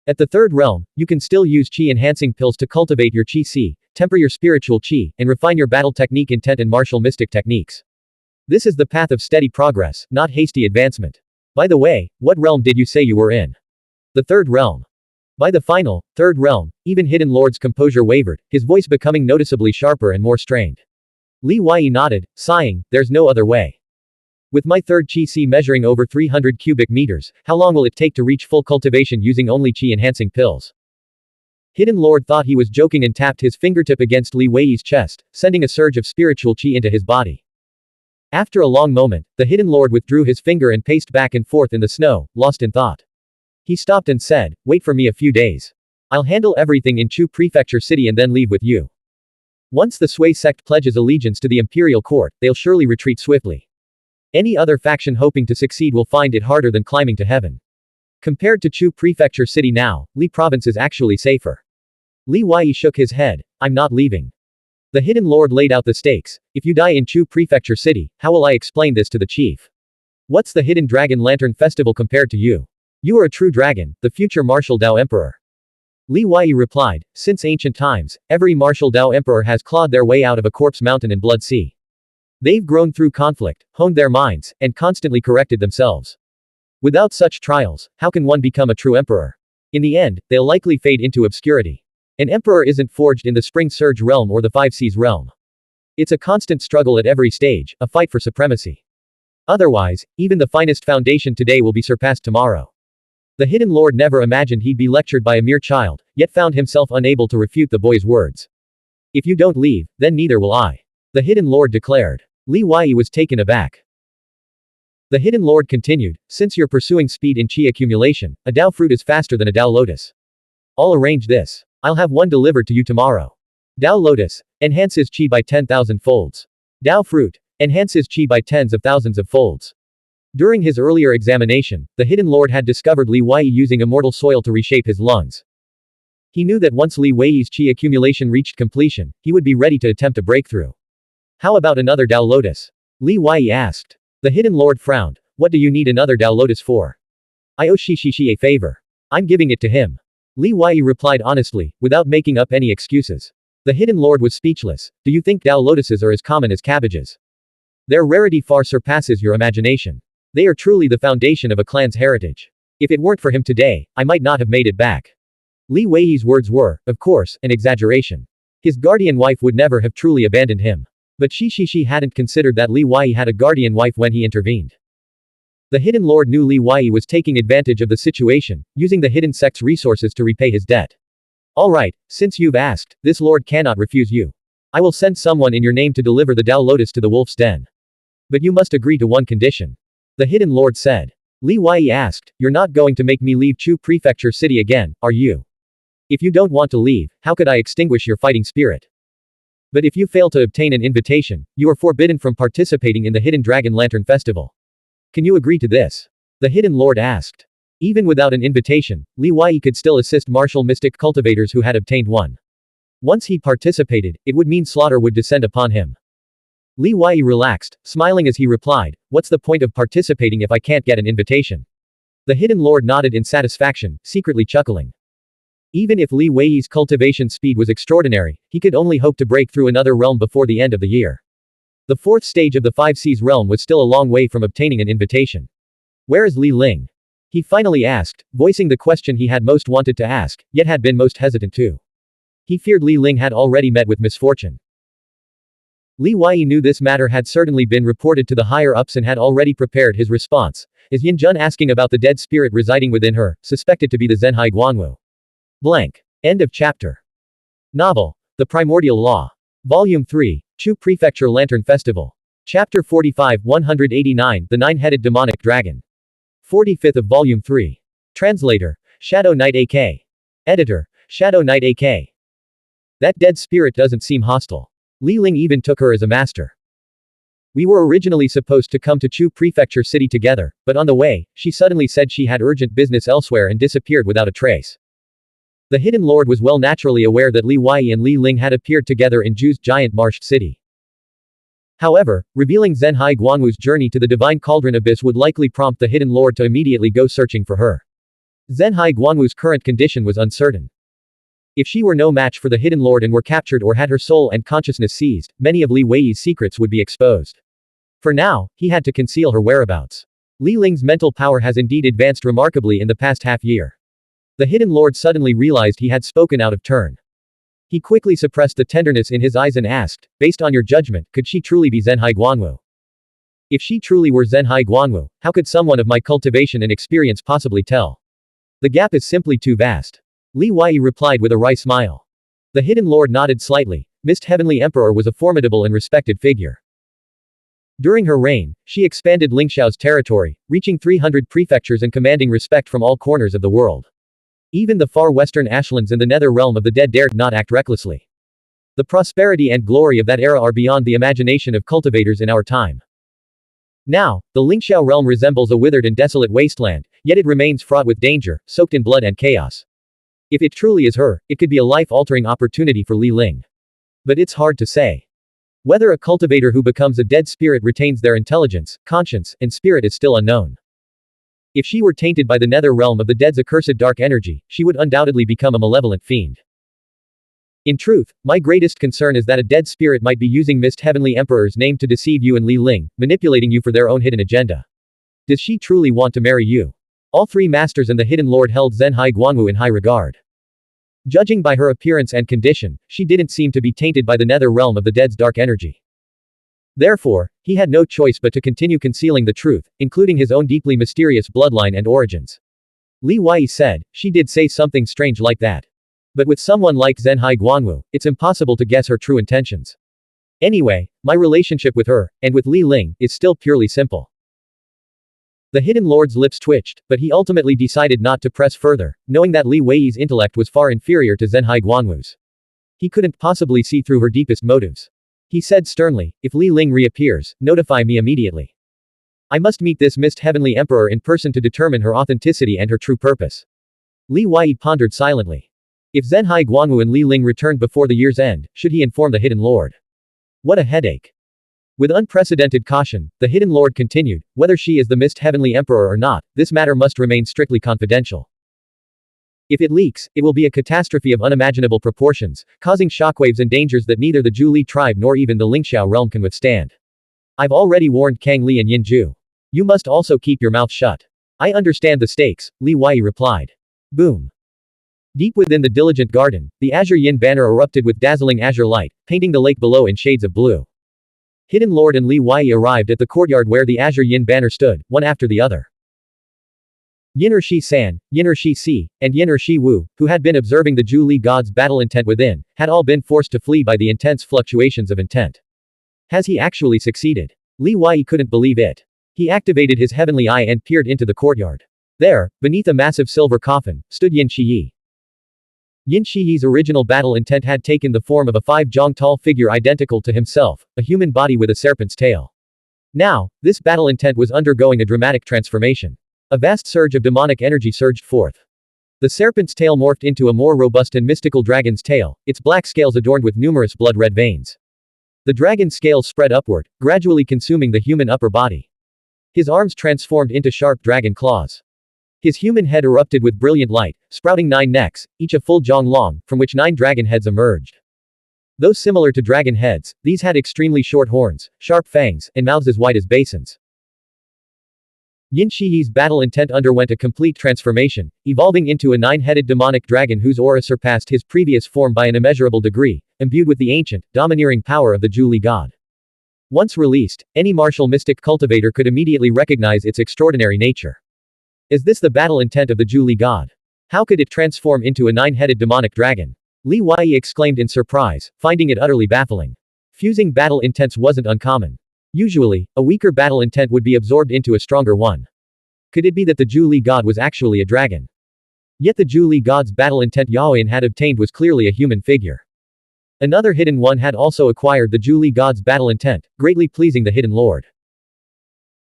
At the third realm, you can still use qi-enhancing pills to cultivate your qi, temper your spiritual qi, and refine your battle technique intent and martial mystic techniques. This is the path of steady progress, not hasty advancement. By the way, what realm did you say you were in? The third realm. By the final, third realm, even Hidden Lord's composure wavered, his voice becoming noticeably sharper and more strained. Li Wei nodded, sighing, there's no other way. With my third qi measuring over 300 cubic meters, how long will it take to reach full cultivation using only qi-enhancing pills? Hidden Lord thought he was joking and tapped his fingertip against Li Wei's chest, sending a surge of spiritual qi into his body. After a long moment, the Hidden Lord withdrew his finger and paced back and forth in the snow, lost in thought. He stopped and said, wait for me a few days. I'll handle everything in Chu Prefecture City and then leave with you. Once the Sui sect pledges allegiance to the imperial court, they'll surely retreat swiftly. Any other faction hoping to succeed will find it harder than climbing to heaven. Compared to Chu Prefecture City now, Li Province is actually safer. Li Wei shook his head, I'm not leaving. The Hidden Lord laid out the stakes. If you die in Chu Prefecture City, how will I explain this to the chief? What's the Hidden Dragon Lantern Festival compared to you? You are a true dragon, the future martial Dao Emperor. Li Wei replied, since ancient times, every martial Dao Emperor has clawed their way out of a corpse mountain and blood sea. They've grown through conflict, honed their minds, and constantly corrected themselves. Without such trials, how can one become a true emperor? In the end, they'll likely fade into obscurity. An emperor isn't forged in the Spring Surge realm or the Five Seas realm. It's a constant struggle at every stage, a fight for supremacy. Otherwise, even the finest foundation today will be surpassed tomorrow. The Hidden Lord never imagined he'd be lectured by a mere child, yet found himself unable to refute the boy's words. If you don't leave, then neither will I. The Hidden Lord declared. Li Wei was taken aback. The Hidden Lord continued, since you're pursuing speed in qi accumulation, a Dao fruit is faster than a Dao lotus. I'll arrange this. I'll have one delivered to you tomorrow. Dao lotus, enhances qi by 10,000 folds. Dao fruit, enhances qi by tens of thousands of folds. During his earlier examination, the Hidden Lord had discovered Li Wei using immortal soil to reshape his lungs. He knew that once Li Wei's qi accumulation reached completion, he would be ready to attempt a breakthrough. How about another Dao Lotus? Li Wei asked. The Hidden Lord frowned. What do you need another Dao Lotus for? I owe Shi a favor. I'm giving it to him. Li Wei replied honestly, without making up any excuses. The Hidden Lord was speechless. Do you think Dao Lotuses are as common as cabbages? Their rarity far surpasses your imagination. They are truly the foundation of a clan's heritage. If it weren't for him today, I might not have made it back. Li Wei's words were, of course, an exaggeration. His guardian wife would never have truly abandoned him. But Shi hadn't considered that Li Wei had a guardian wife when he intervened. The Hidden Lord knew Li Wei was taking advantage of the situation, using the Hidden Sect's resources to repay his debt. Alright, since you've asked, this lord cannot refuse you. I will send someone in your name to deliver the Dao Lotus to the Wolf's Den. But you must agree to one condition. The Hidden Lord said. Li Wei asked, you're not going to make me leave Chu Prefecture City again, are you? If you don't want to leave, how could I extinguish your fighting spirit? But if you fail to obtain an invitation, you are forbidden from participating in the Hidden Dragon Lantern Festival. Can you agree to this? The Hidden Lord asked. Even without an invitation, Li Wei could still assist martial mystic cultivators who had obtained one. Once he participated, it would mean slaughter would descend upon him. Li Wei relaxed, smiling as he replied, what's the point of participating if I can't get an invitation? The Hidden Lord nodded in satisfaction, secretly chuckling. Even if Li Wei's cultivation speed was extraordinary, he could only hope to break through another realm before the end of the year. The fourth stage of the Five Seas realm was still a long way from obtaining an invitation. Where is Li Ling? He finally asked, voicing the question he had most wanted to ask, yet had been most hesitant to. He feared Li Ling had already met with misfortune. Li Wei knew this matter had certainly been reported to the higher-ups and had already prepared his response, as Yin Jun asking about the dead spirit residing within her, suspected to be the Zhenhai Guanwu. Blank. End of chapter. Novel. The Primordial Law. Volume 3, Chu Prefecture Lantern Festival. Chapter 45 189 The Nine-Headed Demonic Dragon. 45th of Volume 3. Translator. Shadow Knight AK. Editor. Shadow Knight AK. That dead spirit doesn't seem hostile. Li Ling even took her as a master. We were originally supposed to come to Chu Prefecture City together, but on the way, she suddenly said she had urgent business elsewhere and disappeared without a trace. The Hidden Lord was well naturally aware that Li Wei and Li Ling had appeared together in Zhu's giant marsh city. However, revealing Zhenhai Guanwu's journey to the Divine Cauldron Abyss would likely prompt the Hidden Lord to immediately go searching for her. Zhenhai Guanwu's current condition was uncertain. If she were no match for the Hidden Lord and were captured or had her soul and consciousness seized, many of Li Wei's secrets would be exposed. For now, he had to conceal her whereabouts. Li Ling's mental power has indeed advanced remarkably in the past half-year. The Hidden Lord suddenly realized he had spoken out of turn. He quickly suppressed the tenderness in his eyes and asked, based on your judgment, could she truly be Zhenhai Guanwu? If she truly were Zhenhai Guanwu, how could someone of my cultivation and experience possibly tell? The gap is simply too vast. Li Wei replied with a wry smile. The Hidden Lord nodded slightly. Mist Heavenly Emperor was a formidable and respected figure. During her reign, she expanded Lingshao's territory, reaching 300 prefectures and commanding respect from all corners of the world. Even the far western ashlands in the nether realm of the dead dared not act recklessly. The prosperity and glory of that era are beyond the imagination of cultivators in our time. Now, the Lingxiao realm resembles a withered and desolate wasteland, yet it remains fraught with danger, soaked in blood and chaos. If it truly is her, it could be a life-altering opportunity for Li Ling. But it's hard to say. Whether a cultivator who becomes a dead spirit retains their intelligence, conscience, and spirit is still unknown. If she were tainted by the nether realm of the dead's accursed dark energy, she would undoubtedly become a malevolent fiend. In truth, my greatest concern is that a dead spirit might be using Mist Heavenly Emperor's name to deceive you and Li Ling, manipulating you for their own hidden agenda. Does she truly want to marry you? All three masters and the Hidden Lord held Zhenhai Guanwu in high regard. Judging by her appearance and condition, she didn't seem to be tainted by the nether realm of the dead's dark energy. Therefore, he had no choice but to continue concealing the truth, including his own deeply mysterious bloodline and origins. Li Wei said, she did say something strange like that. But with someone like Zhenhai Guanwu, it's impossible to guess her true intentions. Anyway, my relationship with her, and with Li Ling, is still purely simple. The Hidden Lord's lips twitched, but he ultimately decided not to press further, knowing that Li Wei's intellect was far inferior to Zhenhai Guanwu's. He couldn't possibly see through her deepest motives. He said sternly, if Li Ling reappears, notify me immediately. I must meet this Mist Heavenly Emperor in person to determine her authenticity and her true purpose. Li Wei pondered silently. If Zhenhai Guanwu and Li Ling returned before the year's end, should he inform the Hidden Lord? What a headache. With unprecedented caution, the Hidden Lord continued, whether she is the Mist Heavenly Emperor or not, this matter must remain strictly confidential. If it leaks, it will be a catastrophe of unimaginable proportions, causing shockwaves and dangers that neither the Zhu Li tribe nor even the Lingxiao realm can withstand. I've already warned Kang Li and Yin Zhu. You must also keep your mouth shut. I understand the stakes, Li Wei replied. Boom. Deep within the diligent garden, the Azure Yin banner erupted with dazzling azure light, painting the lake below in shades of blue. Hidden Lord and Li Wei arrived at the courtyard where the Azure Yin banner stood, one after the other. Yin Shi San, Yin Shi Si, and Yin Shi Wu, who had been observing the Zhu Li god's battle intent within, had all been forced to flee by the intense fluctuations of intent. Has he actually succeeded? Li Wei couldn't believe it. He activated his heavenly eye and peered into the courtyard. There, beneath a massive silver coffin, stood Yin Shiyi. Yin Shiyi's original battle intent had taken the form of a 5-jong tall figure identical to himself, a human body with a serpent's tail. Now, this battle intent was undergoing a dramatic transformation. A vast surge of demonic energy surged forth. The serpent's tail morphed into a more robust and mystical dragon's tail, its black scales adorned with numerous blood-red veins. The dragon's scales spread upward, gradually consuming the human upper body. His arms transformed into sharp dragon claws. His human head erupted with brilliant light, sprouting 9 necks, each a full jong long, from which 9 dragon heads emerged. Though similar to dragon heads, these had extremely short horns, sharp fangs, and mouths as wide as basins. Yin Shiyi's battle intent underwent a complete transformation, evolving into a 9-headed demonic dragon whose aura surpassed his previous form by an immeasurable degree, imbued with the ancient, domineering power of the Zhu Li god. Once released, any martial mystic cultivator could immediately recognize its extraordinary nature. Is this the battle intent of the Zhu Li god? How could it transform into a 9-headed demonic dragon? Li Wei exclaimed in surprise, finding it utterly baffling. Fusing battle intents wasn't uncommon. Usually, a weaker battle intent would be absorbed into a stronger one. Could it be that the Zhu Li god was actually a dragon? Yet the Zhu Li god's battle intent Yaoyan had obtained was clearly a human figure. Another hidden one had also acquired the Zhu Li god's battle intent, greatly pleasing the Hidden Lord.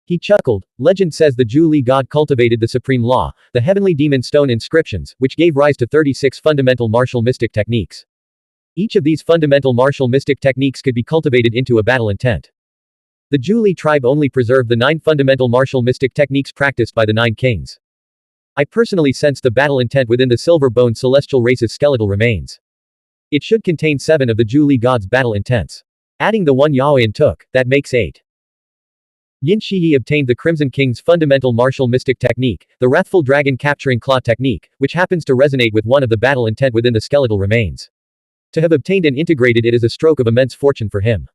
He chuckled. Legend says the Zhu Li god cultivated the supreme law, the heavenly demon stone inscriptions, which gave rise to 36 fundamental martial mystic techniques. Each of these fundamental martial mystic techniques could be cultivated into a battle intent. The Zhu Li tribe only preserved the 9 fundamental martial mystic techniques practiced by the 9 kings. I personally sense the battle intent within the silver-boned celestial race's skeletal remains. It should contain 7 of the Zhu Li god's battle intents. Adding the one Yaoyan took, that makes 8. Yin Shiyi obtained the Crimson King's fundamental martial mystic technique, the Wrathful Dragon Capturing Claw technique, which happens to resonate with one of the battle intent within the skeletal remains. To have obtained and integrated it is a stroke of immense fortune for him.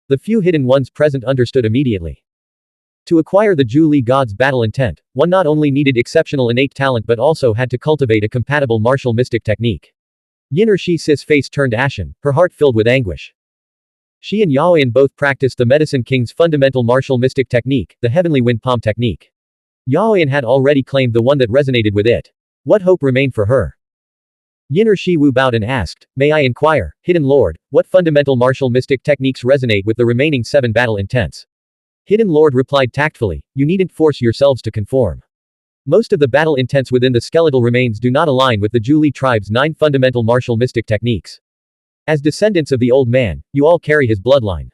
The few hidden ones present understood immediately. To acquire the Zhu Li god's battle intent, one not only needed exceptional innate talent but also had to cultivate a compatible martial mystic technique. Yin Shi's face turned ashen, her heart filled with anguish. She and Yaoyan both practiced the Medicine King's fundamental martial mystic technique, the Heavenly Wind Palm technique. Yaoyan had already claimed the one that resonated with it. What hope remained for her? Yin Shi bowed and asked, "May I inquire, Hidden Lord, what fundamental martial mystic techniques resonate with the remaining 7 battle intents?" Hidden Lord replied tactfully, "You needn't force yourselves to conform. Most of the battle intents within the skeletal remains do not align with the Zhu Li tribe's 9 fundamental martial mystic techniques. As descendants of the old man, you all carry his bloodline.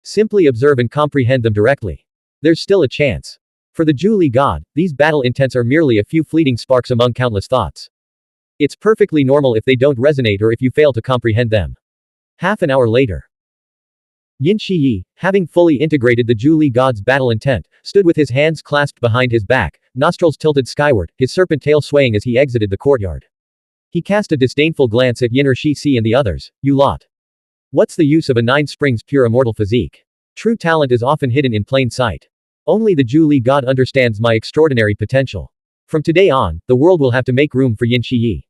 Simply observe and comprehend them directly. There's still a chance. For the Zhu Li god, these battle intents are merely a few fleeting sparks among countless thoughts. It's perfectly normal if they don't resonate or if you fail to comprehend them." Half an hour later. Yin Shiyi, having fully integrated the Zhu Li god's battle intent, stood with his hands clasped behind his back, nostrils tilted skyward, his serpent tail swaying as he exited the courtyard. He cast a disdainful glance at Yin Shi and the others. "You lot. What's the use of a 9 springs pure immortal physique? True talent is often hidden in plain sight. Only the Zhu Li god understands my extraordinary potential. From today on, the world will have to make room for Yin Shiyi.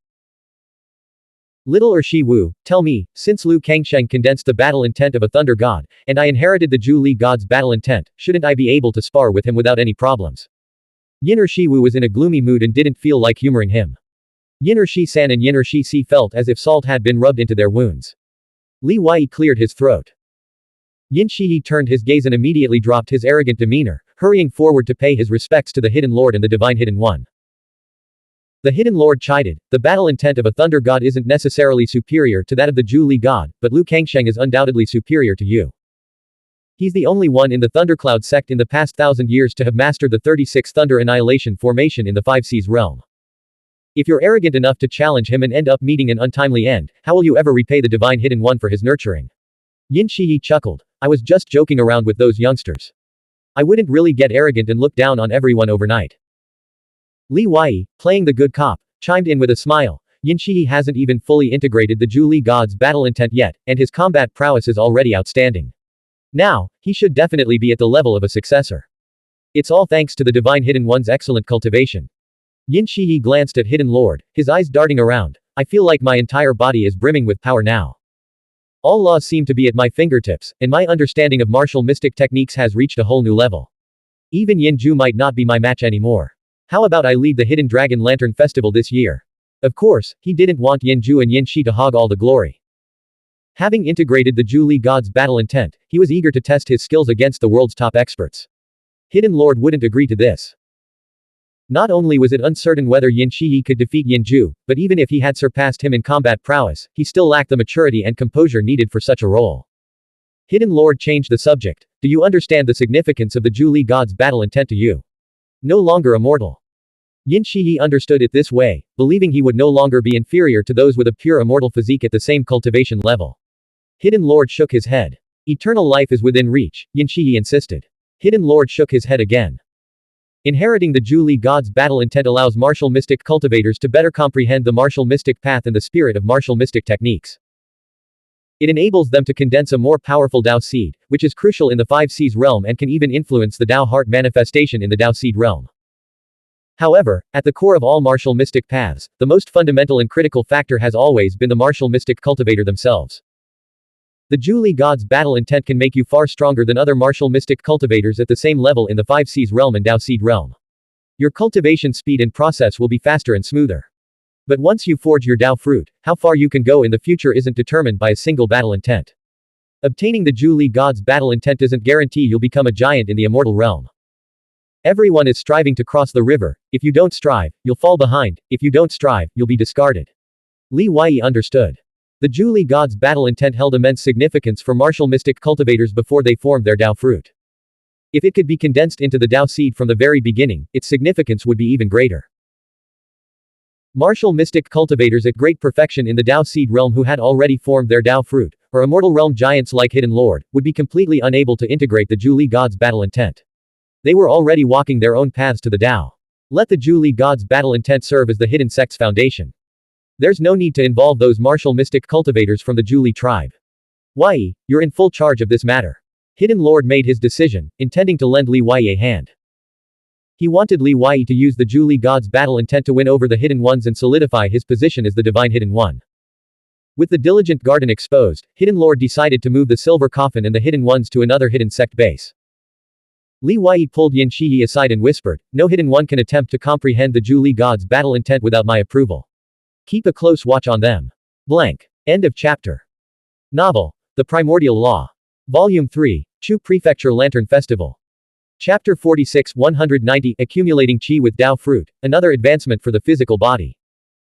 Little Shi Wu, tell me, since Liu Kangsheng condensed the battle intent of a thunder god, and I inherited the Zhu Li god's battle intent, shouldn't I be able to spar with him without any problems?" Yin Shi Wu was in a gloomy mood and didn't feel like humoring him. Yin Shi-san and Yin Shi felt as if salt had been rubbed into their wounds. Li Wei cleared his throat. Yin Shiyi turned his gaze and immediately dropped his arrogant demeanor, hurrying forward to pay his respects to the Hidden Lord and the Divine Hidden One. The Hidden Lord chided, "The battle intent of a thunder god isn't necessarily superior to that of the Zhu Li god, but Liu Kangsheng is undoubtedly superior to you. He's the only one in the Thundercloud sect in the past 1,000 years to have mastered the 36 Thunder Annihilation formation in the 5 Seas realm. If you're arrogant enough to challenge him and end up meeting an untimely end, how will you ever repay the Divine Hidden One for his nurturing?" Yin Shiyi chuckled. "I was just joking around with those youngsters. I wouldn't really get arrogant and look down on everyone overnight." Li Wei, playing the good cop, chimed in with a smile. Yin Shiyi hasn't even fully integrated the Zhu Li god's battle intent yet, and his combat prowess is already outstanding. Now, he should definitely be at the level of a successor. It's all thanks to the Divine Hidden One's excellent cultivation. Yin Shiyi glanced at Hidden Lord, his eyes darting around. "I feel like my entire body is brimming with power now. All laws seem to be at my fingertips, and my understanding of martial mystic techniques has reached a whole new level. Even Yin Ju might not be my match anymore. How about I lead the Hidden Dragon Lantern Festival this year?" Of course, he didn't want Yin Ju and Yin Shi to hog all the glory. Having integrated the Zhu Li god's battle intent, he was eager to test his skills against the world's top experts. Hidden Lord wouldn't agree to this. Not only was it uncertain whether Yin Shiyi could defeat Yin Ju, but even if he had surpassed him in combat prowess, he still lacked the maturity and composure needed for such a role. Hidden Lord changed the subject. "Do you understand the significance of the Zhu Li god's battle intent to you? No longer immortal." Yin Shiyi understood it this way, believing he would no longer be inferior to those with a pure immortal physique at the same cultivation level. Hidden Lord shook his head. "Eternal life is within reach," Yin Shiyi insisted. Hidden Lord shook his head again. Inheriting the Zhu Li god's battle intent allows martial mystic cultivators to better comprehend the martial mystic path and the spirit of martial mystic techniques. It enables them to condense a more powerful Dao seed, which is crucial in the 5 Seas realm and can even influence the Dao heart manifestation in the Dao seed realm. However, at the core of all martial mystic paths, the most fundamental and critical factor has always been the martial mystic cultivator themselves. The Zhu Li god's battle intent can make you far stronger than other martial mystic cultivators at the same level in the 5 Seas realm and Dao seed realm. Your cultivation speed and process will be faster and smoother. But once you forge your Dao fruit, how far you can go in the future isn't determined by a single battle intent. Obtaining the Zhu Li god's battle intent doesn't guarantee you'll become a giant in the immortal realm. Everyone is striving to cross the river. If you don't strive, you'll fall behind. If you don't strive, you'll be discarded. Li Wei understood. The Zhu God's battle intent held immense significance for martial mystic cultivators before they formed their Dao fruit. If it could be condensed into the Dao seed from the very beginning, its significance would be even greater. Martial mystic cultivators at great perfection in the Dao seed realm who had already formed their Dao fruit, or immortal realm giants like Hidden Lord, would be completely unable to integrate the Zhu God's battle intent. They were already walking their own paths to the Dao. Let the Zhu God's battle intent serve as the hidden sect's foundation. There's no need to involve those martial mystic cultivators from the Zhu tribe. Wei, you're in full charge of this matter. Hidden Lord made his decision, intending to lend Li Wei a hand. He wanted Li Wei to use the Zhu God's battle intent to win over the Hidden Ones and solidify his position as the Divine Hidden One. With the Diligent Garden exposed, Hidden Lord decided to move the Silver Coffin and the Hidden Ones to another hidden sect base. Li Wei pulled Yin Shiyi aside and whispered, "No Hidden One can attempt to comprehend the Zhu God's battle intent without my approval. Keep a close watch on them." Blank. End of chapter. Novel. The Primordial Law. Volume 3, Chu Prefecture Lantern Festival. Chapter 46 190 Accumulating Qi with Dao Fruit, another advancement for the physical body.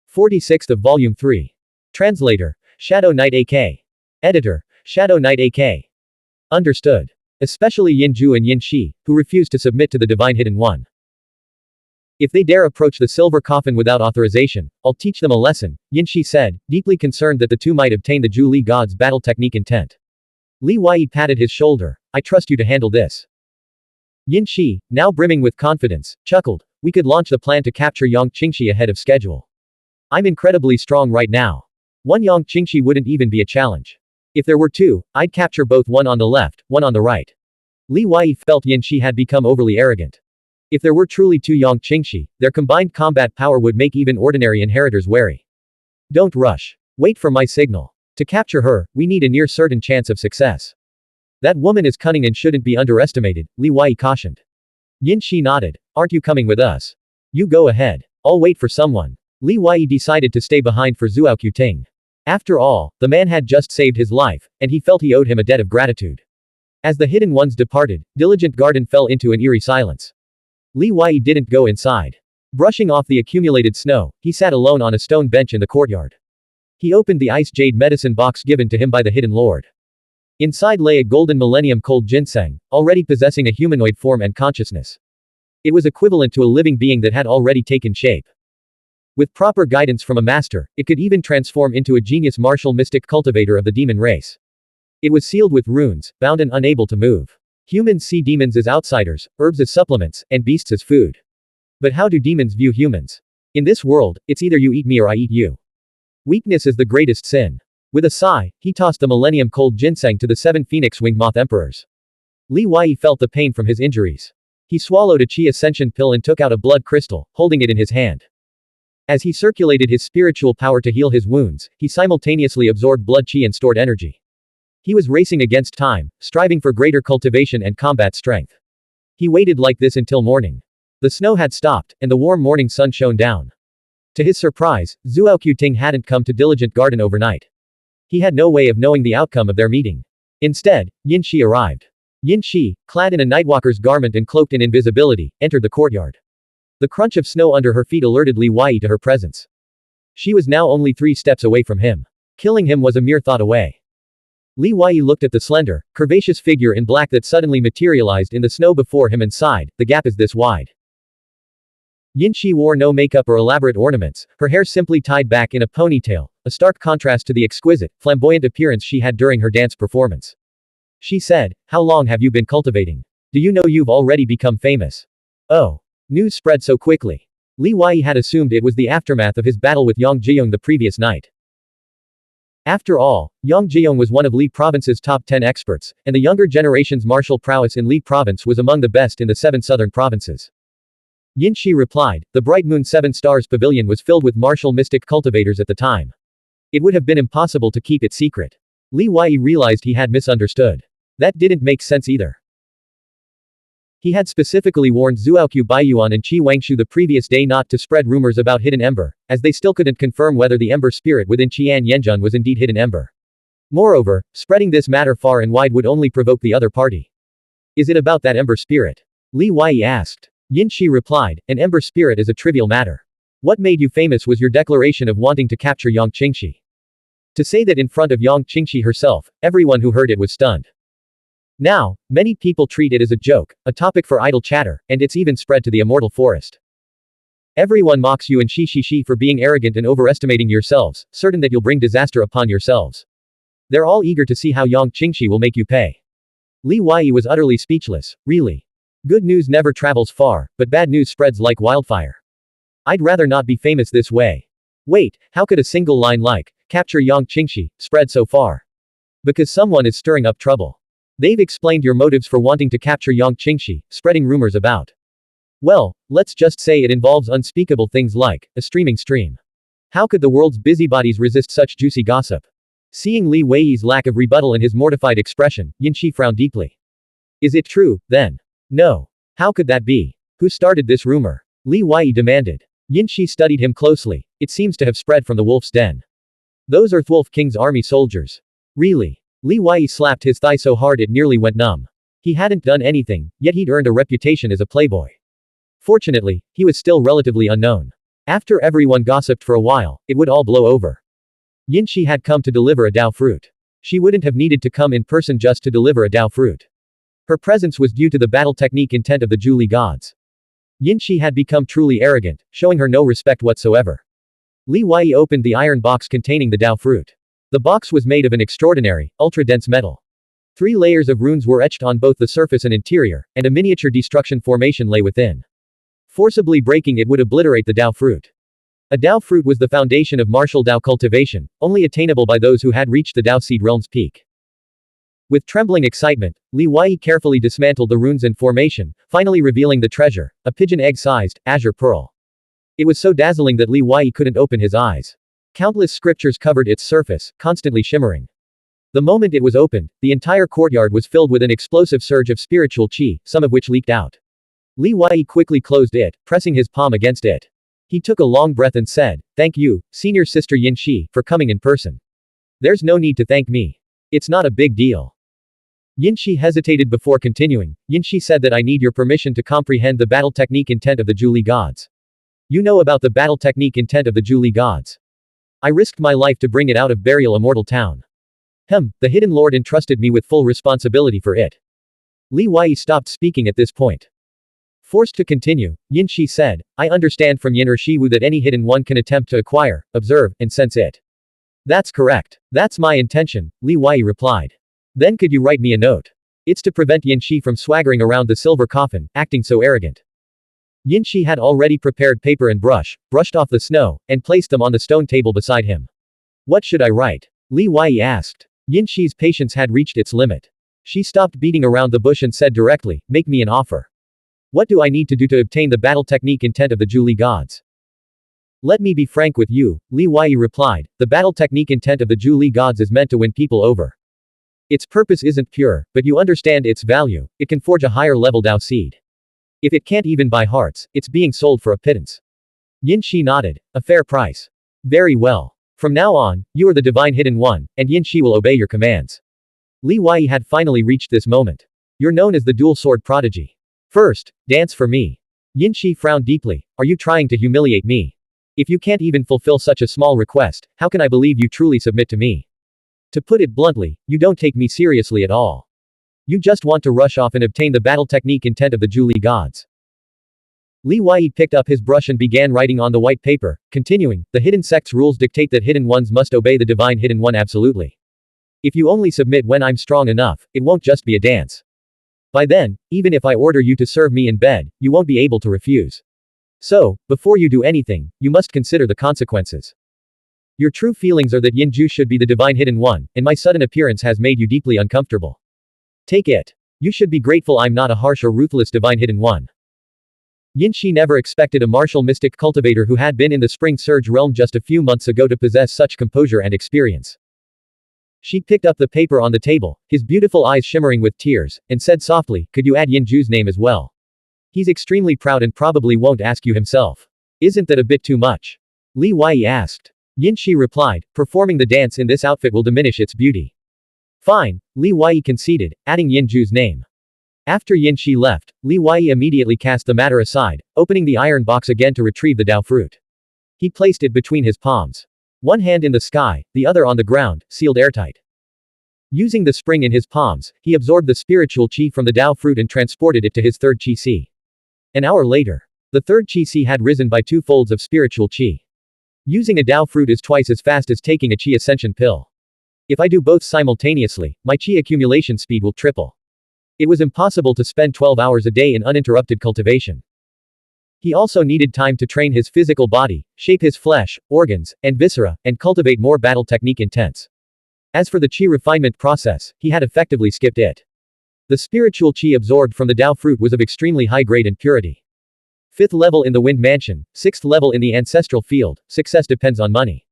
46th of Volume 3. Translator, Shadow Knight AK. Editor, Shadow Knight AK. Understood. Especially Yin Zhu and Yin Shi, who refuse to submit to the Divine Hidden One. If they dare approach the Silver Coffin without authorization, I'll teach them a lesson, Yin Shi said, deeply concerned that the two might obtain the Zhu God's battle technique intent. Li Wei patted his shoulder. "I trust you to handle this." Yin Shi, now brimming with confidence, chuckled, "We could launch the plan to capture Yang Qingxi ahead of schedule. I'm incredibly strong right now. One Yang Qingxi wouldn't even be a challenge. If there were two, I'd capture both, one on the left, one on the right." Li Wei felt Yin Shi had become overly arrogant. If there were truly two Yang Qingxi, their combined combat power would make even ordinary inheritors wary. "Don't rush. Wait for my signal. To capture her, we need a near certain chance of success. That woman is cunning and shouldn't be underestimated," Li Wei cautioned. Yin Shi nodded. "Aren't you coming with us? You go ahead. I'll wait for someone." Li Wei decided to stay behind for Zuo Ting. After all, the man had just saved his life, and he felt he owed him a debt of gratitude. As the Hidden Ones departed, Diligent Garden fell into an eerie silence. Li Wei didn't go inside. Brushing off the accumulated snow, he sat alone on a stone bench in the courtyard. He opened the ice jade medicine box given to him by the Hidden Lord. Inside lay a golden millennium cold ginseng, already possessing a humanoid form and consciousness. It was equivalent to a living being that had already taken shape. With proper guidance from a master, it could even transform into a genius martial mystic cultivator of the demon race. It was sealed with runes, bound and unable to move. Humans see demons as outsiders, herbs as supplements, and beasts as food. But how do demons view humans? In this world, it's either you eat me or I eat you. Weakness is the greatest sin. With a sigh, he tossed the millennium cold ginseng to the 7 phoenix-winged moth emperors. Li Wei felt the pain from his injuries. He swallowed a Qi Ascension pill and took out a blood crystal, holding it in his hand. As he circulated his spiritual power to heal his wounds, he simultaneously absorbed blood Qi and stored energy. He was racing against time, striving for greater cultivation and combat strength. He waited like this until morning. The snow had stopped, and the warm morning sun shone down. To his surprise, Zuo Ting hadn't come to Diligent Garden overnight. He had no way of knowing the outcome of their meeting. Instead, Yin Shi arrived. Yin Shi, clad in a nightwalker's garment and cloaked in invisibility, entered the courtyard. The crunch of snow under her feet alerted Li Wei to her presence. She was now only 3 steps away from him. Killing him was a mere thought away. Li Wei looked at the slender, curvaceous figure in black that suddenly materialized in the snow before him and sighed, "The gap is this wide." Yin Shi wore no makeup or elaborate ornaments, her hair simply tied back in a ponytail, a stark contrast to the exquisite, flamboyant appearance she had during her dance performance. She said, "How long have you been cultivating? Do you know you've already become famous?" Oh. News spread so quickly. Li Wei had assumed it was the aftermath of his battle with Yang Jiyong the previous night. After all, Yang Jiyong was one of Li Province's top 10 experts, and the younger generation's martial prowess in Li Province was among the best in the 7 southern provinces. Yin Shi replied, "The Bright Moon 7 Stars Pavilion was filled with martial mystic cultivators at the time. It would have been impossible to keep it secret." Li Wei realized he had misunderstood. That didn't make sense either. He had specifically warned Zuoqiu Baiyuan and Qi Wangshu the previous day not to spread rumors about Hidden Ember, as they still couldn't confirm whether the Ember spirit within Qian Yanjun was indeed Hidden Ember. Moreover, spreading this matter far and wide would only provoke the other party. "Is it about that Ember spirit?" Li Wei asked. Yin Shi replied, an ember spirit is a trivial matter. What made you famous was your declaration of wanting to capture Yang Qingxi. To say that in front of Yang Qingxi herself, everyone who heard it was stunned. Now, many people treat it as a joke, a topic for idle chatter, and it's even spread to the immortal forest. Everyone mocks you and shi for being arrogant and overestimating yourselves, certain that you'll bring disaster upon yourselves. They're all eager to see how Yang Qingxi will make you pay. Li Wei was utterly speechless, really. Good news never travels far, but bad news spreads like wildfire. I'd rather not be famous this way. Wait, how could a single line like, capture Yang Qingxi, spread so far? Because someone is stirring up trouble. They've explained your motives for wanting to capture Yang Qingxi, spreading rumors about. Well, let's just say it involves unspeakable things like, a streaming stream. How could the world's busybodies resist such juicy gossip? Seeing Li Wei's lack of rebuttal and his mortified expression, Yin Shi frowned deeply. Is it true, then? No. How could that be? Who started this rumor? Li Wei demanded. Yin Shi studied him closely. It seems to have spread from the wolf's den. Those Earthwolf King's army soldiers. Really? Li Wei slapped his thigh so hard it nearly went numb. He hadn't done anything, yet he'd earned a reputation as a playboy. Fortunately, he was still relatively unknown. After everyone gossiped for a while, it would all blow over. Yin Shi had come to deliver a Dao fruit. She wouldn't have needed to come in person just to deliver a Dao fruit. Her presence was due to the battle technique intent of the Zhuli gods. Yin Shi had become truly arrogant, showing her no respect whatsoever. Li Wei opened the iron box containing the Dao fruit. The box was made of an extraordinary, ultra-dense metal. 3 layers of runes were etched on both the surface and interior, and a miniature destruction formation lay within. Forcibly breaking it would obliterate the Dao fruit. A Dao fruit was the foundation of martial Dao cultivation, only attainable by those who had reached the Dao seed realm's peak. With trembling excitement, Li Wei carefully dismantled the runes and formation, finally revealing the treasure, a pigeon egg-sized, azure pearl. It was so dazzling that Li Wei couldn't open his eyes. Countless scriptures covered its surface, constantly shimmering. The moment it was opened, the entire courtyard was filled with an explosive surge of spiritual qi, some of which leaked out. Li Wei quickly closed it, pressing his palm against it. He took a long breath and said, "Thank you, senior sister Yin Shi, for coming in person. There's no need to thank me. It's not a big deal." Yin Shi hesitated before continuing. Yin Shi said that I need your permission to comprehend the battle technique intent of the Zhuli gods. You know about the battle technique intent of the Zhuli gods. I risked my life to bring it out of burial immortal town. The Hidden Lord entrusted me with full responsibility for it. Li Wei stopped speaking at this point. Forced to continue, Yin Shi said, I understand from Yin Shiwu that any hidden one can attempt to acquire, observe, and sense it. That's correct. That's my intention, Li Wei replied. Then could you write me a note? It's to prevent Yin Shi from swaggering around the silver coffin, acting so arrogant. Yin Shi had already prepared paper and brush, brushed off the snow, and placed them on the stone table beside him. What should I write? Li Wei asked. Yin Shi's patience had reached its limit. She stopped beating around the bush and said directly, make me an offer. What do I need to do to obtain the battle technique intent of the Zhuli gods? Let me be frank with you, Li Wei replied, the battle technique intent of the Zhuli gods is meant to win people over. Its purpose isn't pure, but you understand its value, it can forge a higher level Dao seed. If it can't even buy hearts, it's being sold for a pittance. Yin Shi nodded. A fair price. Very well. From now on, you are the divine hidden one, and Yin Shi will obey your commands. Li Wei had finally reached this moment. You're known as the dual sword prodigy. First, dance for me. Yin Shi frowned deeply. Are you trying to humiliate me? If you can't even fulfill such a small request, how can I believe you truly submit to me? To put it bluntly, you don't take me seriously at all. You just want to rush off and obtain the battle technique intent of the Zhuli gods. Li Wei picked up his brush and began writing on the white paper, continuing, the hidden sect's rules dictate that hidden ones must obey the divine hidden one absolutely. If you only submit when I'm strong enough, it won't just be a dance. By then, even if I order you to serve me in bed, you won't be able to refuse. So, before you do anything, you must consider the consequences. Your true feelings are that Yin Ju should be the divine hidden one, and my sudden appearance has made you deeply uncomfortable. Take it. You should be grateful I'm not a harsh or ruthless divine hidden one. Yin Shi never expected a martial mystic cultivator who had been in the Spring Surge realm just a few months ago to possess such composure and experience. She picked up the paper on the table, his beautiful eyes shimmering with tears, and said softly, could you add Yin Ju's name as well? He's extremely proud and probably won't ask you himself. Isn't that a bit too much? Li Wei asked. Yin Shi replied, performing the dance in this outfit will diminish its beauty. Fine, Li Wei conceded, adding Yin Ju's name. After Yin Shi left, Li Wei immediately cast the matter aside, opening the iron box again to retrieve the Dao fruit. He placed it between his palms. One hand in the sky, the other on the ground, sealed airtight. Using the spring in his palms, he absorbed the spiritual qi from the Dao fruit and transported it to his third qi si. An hour later, the third qi si had risen by 2 folds of spiritual qi. Using a Dao fruit is twice as fast as taking a qi ascension pill. If I do both simultaneously, my qi accumulation speed will triple. It was impossible to spend 12 hours a day in uninterrupted cultivation. He also needed time to train his physical body, shape his flesh, organs, and viscera, and cultivate more battle technique intense. As for the qi refinement process, he had effectively skipped it. The spiritual qi absorbed from the Dao fruit was of extremely high grade and purity. 5th level in the Wind Mansion, 6th level in the Ancestral Field, success depends on money.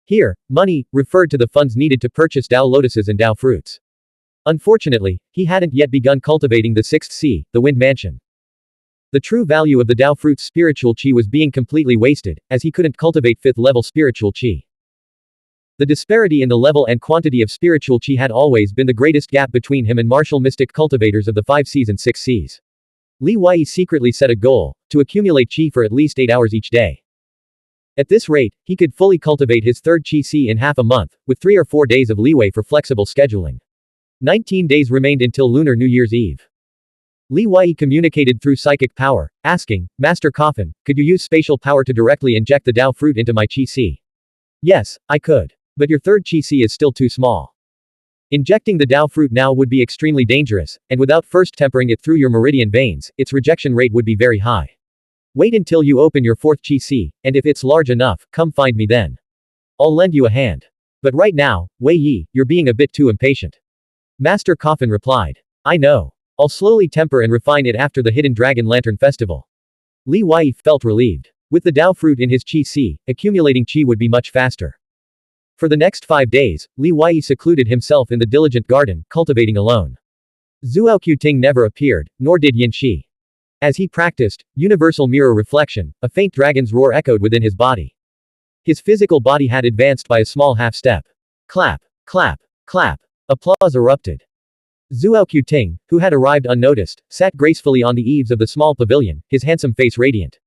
Here, money referred to the funds needed to purchase Dao lotuses and Dao fruits. Unfortunately, he hadn't yet begun cultivating the 6th C, the Wind Mansion. The true value of the Dao fruit's spiritual qi was being completely wasted, as he couldn't cultivate 5th level spiritual qi. The disparity in the level and quantity of spiritual qi had always been the greatest gap between him and martial mystic cultivators of the 5 Cs and 6 Cs. Li Wei secretly set a goal, to accumulate qi for at least 8 hours each day. At this rate, he could fully cultivate his third qi si in half a month, with 3 or 4 days of leeway for flexible scheduling. 19 days remained until Lunar New Year's Eve. Li Wei communicated through psychic power, asking, Master Coffin, could you use spatial power to directly inject the Dao fruit into my qi si? Yes, I could. But your third qi si is still too small. Injecting the Dao fruit now would be extremely dangerous, and without first tempering it through your meridian veins, its rejection rate would be very high. Wait until you open your 4th qi si, and if it's large enough, come find me then. I'll lend you a hand. But right now, Wei Yi, you're being a bit too impatient. Master Coffin replied. I know. I'll slowly temper and refine it after the Hidden Dragon Lantern Festival. Li Wei felt relieved. With the Dao fruit in his qi si, accumulating qi would be much faster. For the next 5 days, Li Wei secluded himself in the diligent garden, cultivating alone. Zhuo Qiting never appeared, nor did Yin Shi. As he practiced, universal mirror reflection, a faint dragon's roar echoed within his body. His physical body had advanced by a small half-step. Clap, clap, clap. Applause erupted. Zhuo Qiting, who had arrived unnoticed, sat gracefully on the eaves of the small pavilion, his handsome face radiant.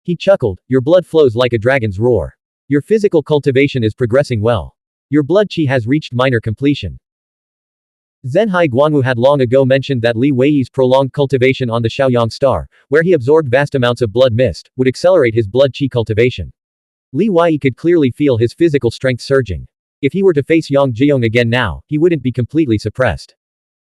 He chuckled, your blood flows like a dragon's roar. Your physical cultivation is progressing well. Your blood qi has reached minor completion. Zhenhai Guanwu had long ago mentioned that Li Wei's prolonged cultivation on the Shaoyang star, where he absorbed vast amounts of blood mist, would accelerate his blood qi cultivation. Li Wei could clearly feel his physical strength surging. If he were to face Yang Jiong again now, he wouldn't be completely suppressed.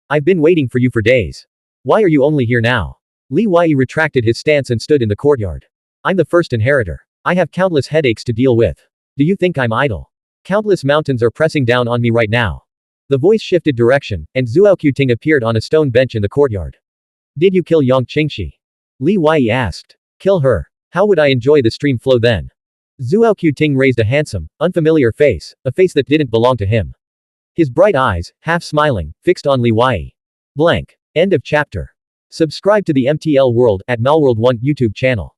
I've been waiting for you for days. Why are you only here now? Li Wei retracted his stance and stood in the courtyard. I'm the first inheritor. I have countless headaches to deal with. Do you think I'm idle? Countless mountains are pressing down on me right now. The voice shifted direction, and Zhuo Qiting appeared on a stone bench in the courtyard. Did you kill Yang Qingxi? Li Wei asked. Kill her. How would I enjoy the stream flow then? Zhuo Qiting raised a handsome, unfamiliar face, a face that didn't belong to him. His bright eyes, half smiling, fixed on Li Wei. Blank. End of chapter. Subscribe to the MTL World at Malworld 1 YouTube channel.